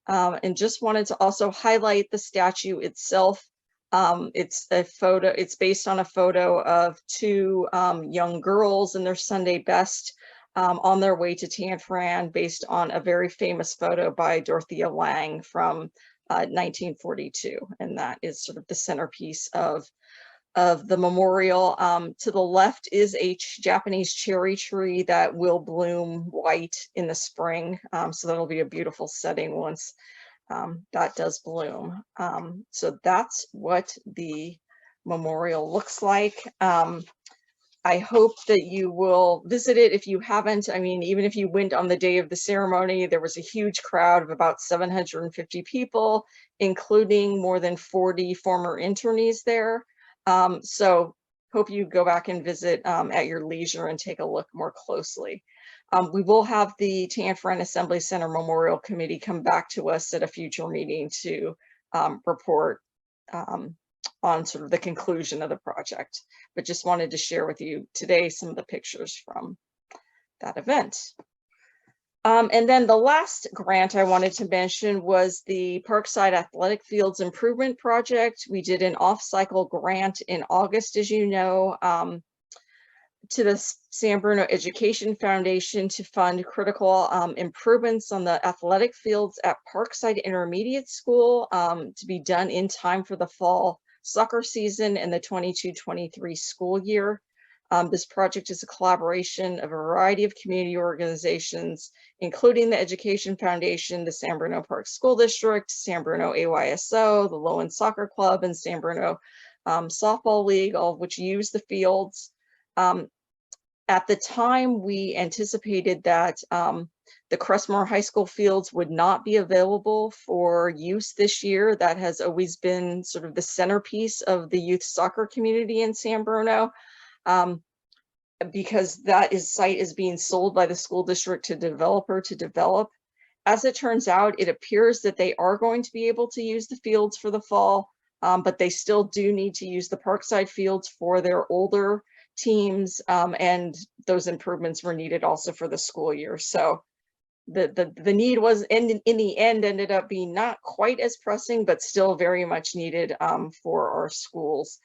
And just wanted to also highlight the statue itself. It's a photo, it's based on a photo of two young girls in their Sunday best on their way to Tan Fran, based on a very famous photo by Dorothea Lange from 1942. And that is sort of the centerpiece of the memorial. To the left is a Japanese cherry tree that will bloom white in the spring. So that'll be a beautiful setting once that does bloom. So that's what the memorial looks like. I hope that you will visit it if you haven't. I mean, even if you went on the day of the ceremony, there was a huge crowd of about 750 people, including more than 40 former internees there. So hope you go back and visit at your leisure and take a look more closely. We will have the Tan Fran Assembly Center Memorial Committee come back to us at a future meeting to report on sort of the conclusion of the project, but just wanted to share with you today some of the pictures from that event. And then the last grant I wanted to mention was the Parkside Athletic Fields Improvement Project. We did an off-cycle grant in August, as you know, to the San Bruno Education Foundation to fund critical improvements on the athletic fields at Parkside Intermediate School to be done in time for the fall soccer season and the 22-23 school year. This project is a collaboration of a variety of community organizations, including the Education Foundation, the San Bruno Park School District, San Bruno AYSO, the Lowland Soccer Club, and San Bruno Softball League, all of which use the fields. At the time, we anticipated that the Crestmore High School fields would not be available for use this year. That has always been sort of the centerpiece of the youth soccer community in San Bruno, because that site is being sold by the school district to developer to develop. As it turns out, it appears that they are going to be able to use the fields for the fall, but they still do need to use the Parkside fields for their older teams, and those improvements were needed also for the school year. So the need was in the end ended up being not quite as pressing, but still very much needed for our schools.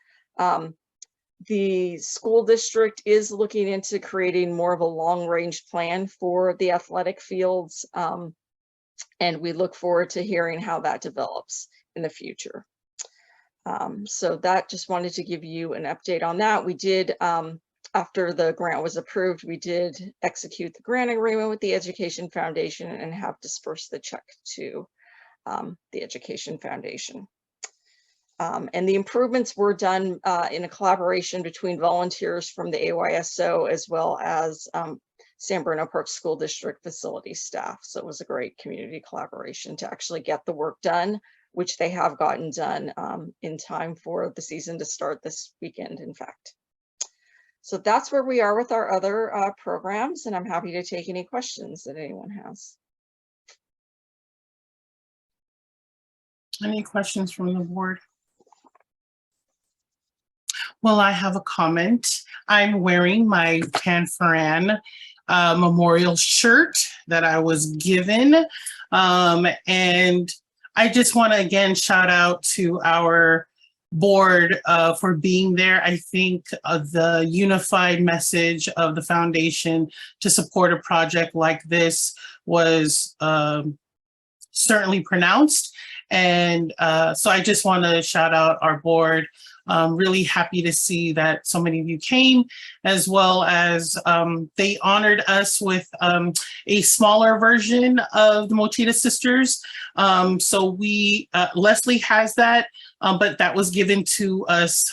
The school district is looking into creating more of a long-range plan for the athletic fields, and we look forward to hearing how that develops in the future. So that, just wanted to give you an update on that. We did, after the grant was approved, we did execute the grant agreement with the Education Foundation and have dispersed the check to the Education Foundation. And the improvements were done in a collaboration between volunteers from the AYSO as well as San Bruno Park School District facility staff. So it was a great community collaboration to actually get the work done, which they have gotten done in time for the season to start this weekend, in fact. So that's where we are with our other programs, and I'm happy to take any questions that anyone has. Any questions from the board? Well, I have a comment. I'm wearing my Tan Fran memorial shirt that I was given. And I just want to again shout out to our board for being there. I think the unified message of the foundation to support a project like this was certainly pronounced. And so I just want to shout out our board. Really happy to see that so many of you came, as well as they honored us with a smaller version of the Mochita Sisters. So we, Leslie has that, but that was given to us.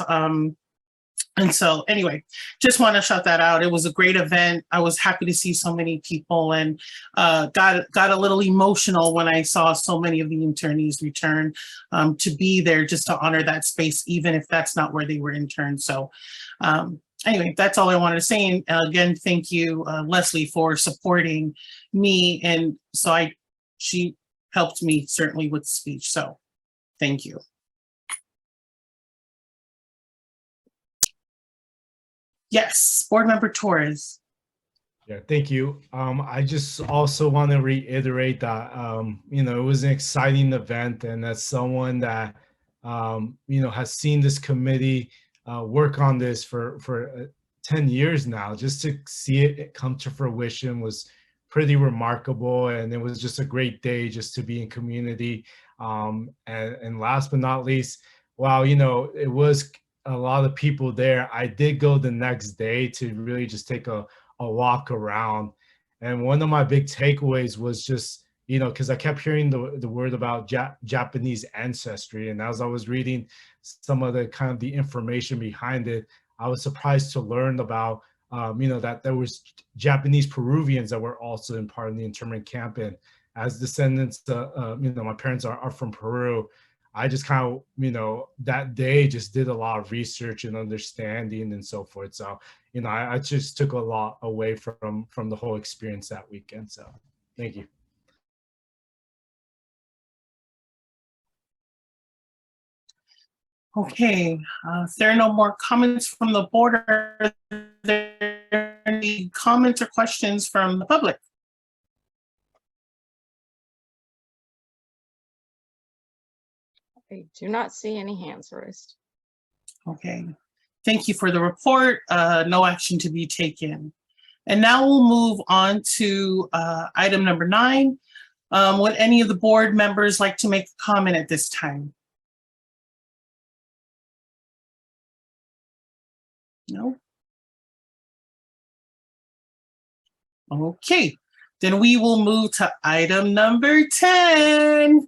And so anyway, just want to shout that out. It was a great event. I was happy to see so many people, and got a little emotional when I saw so many of the internees return to be there just to honor that space, even if that's not where they were interned. So anyway, that's all I wanted to say. And again, thank you, Leslie, for supporting me. And so she helped me certainly with speech. So thank you. Yes, Board Member Torres. Yeah, thank you. I just also want to reiterate that, it was an exciting event, and as someone that, has seen this committee work on this for 10 years now, just to see it come to fruition was pretty remarkable. And it was just a great day just to be in community. And last but not least, while, it was a lot of people there, I did go the next day to really just take a walk around. And one of my big takeaways was just, because I kept hearing the word about Japanese ancestry. And as I was reading some of the kind of the information behind it, I was surprised to learn about, that there was Japanese Peruvians that were also in part of the internment camp. And as descendants, my parents are from Peru. I just kind of, that day just did a lot of research and understanding and so forth. So, I just took a lot away from the whole experience that weekend. So thank you. Okay, if there are no more comments from the board, are there any comments or questions from the public? I do not see any hands raised. Okay, thank you for the report. No action to be taken. And now we'll move on to item number 9. Would any of the board members like to make a comment at this time? No? Okay, then we will move to item number 10.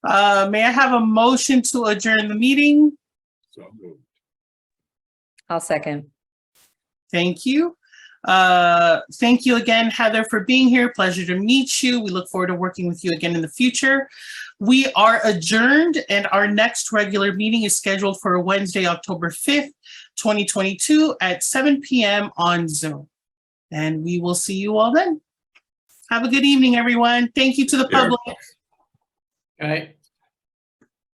May I have a motion to adjourn the meeting? So moved. I'll second. Thank you. Thank you again, Heather, for being here. Pleasure to meet you. We look forward to working with you again in the future. We are adjourned, and our next regular meeting is scheduled for Wednesday, October 5th, 2022 at 7 p.m. on Zoom. And we will see you all then. Have a good evening, everyone. Thank you to the public. All right.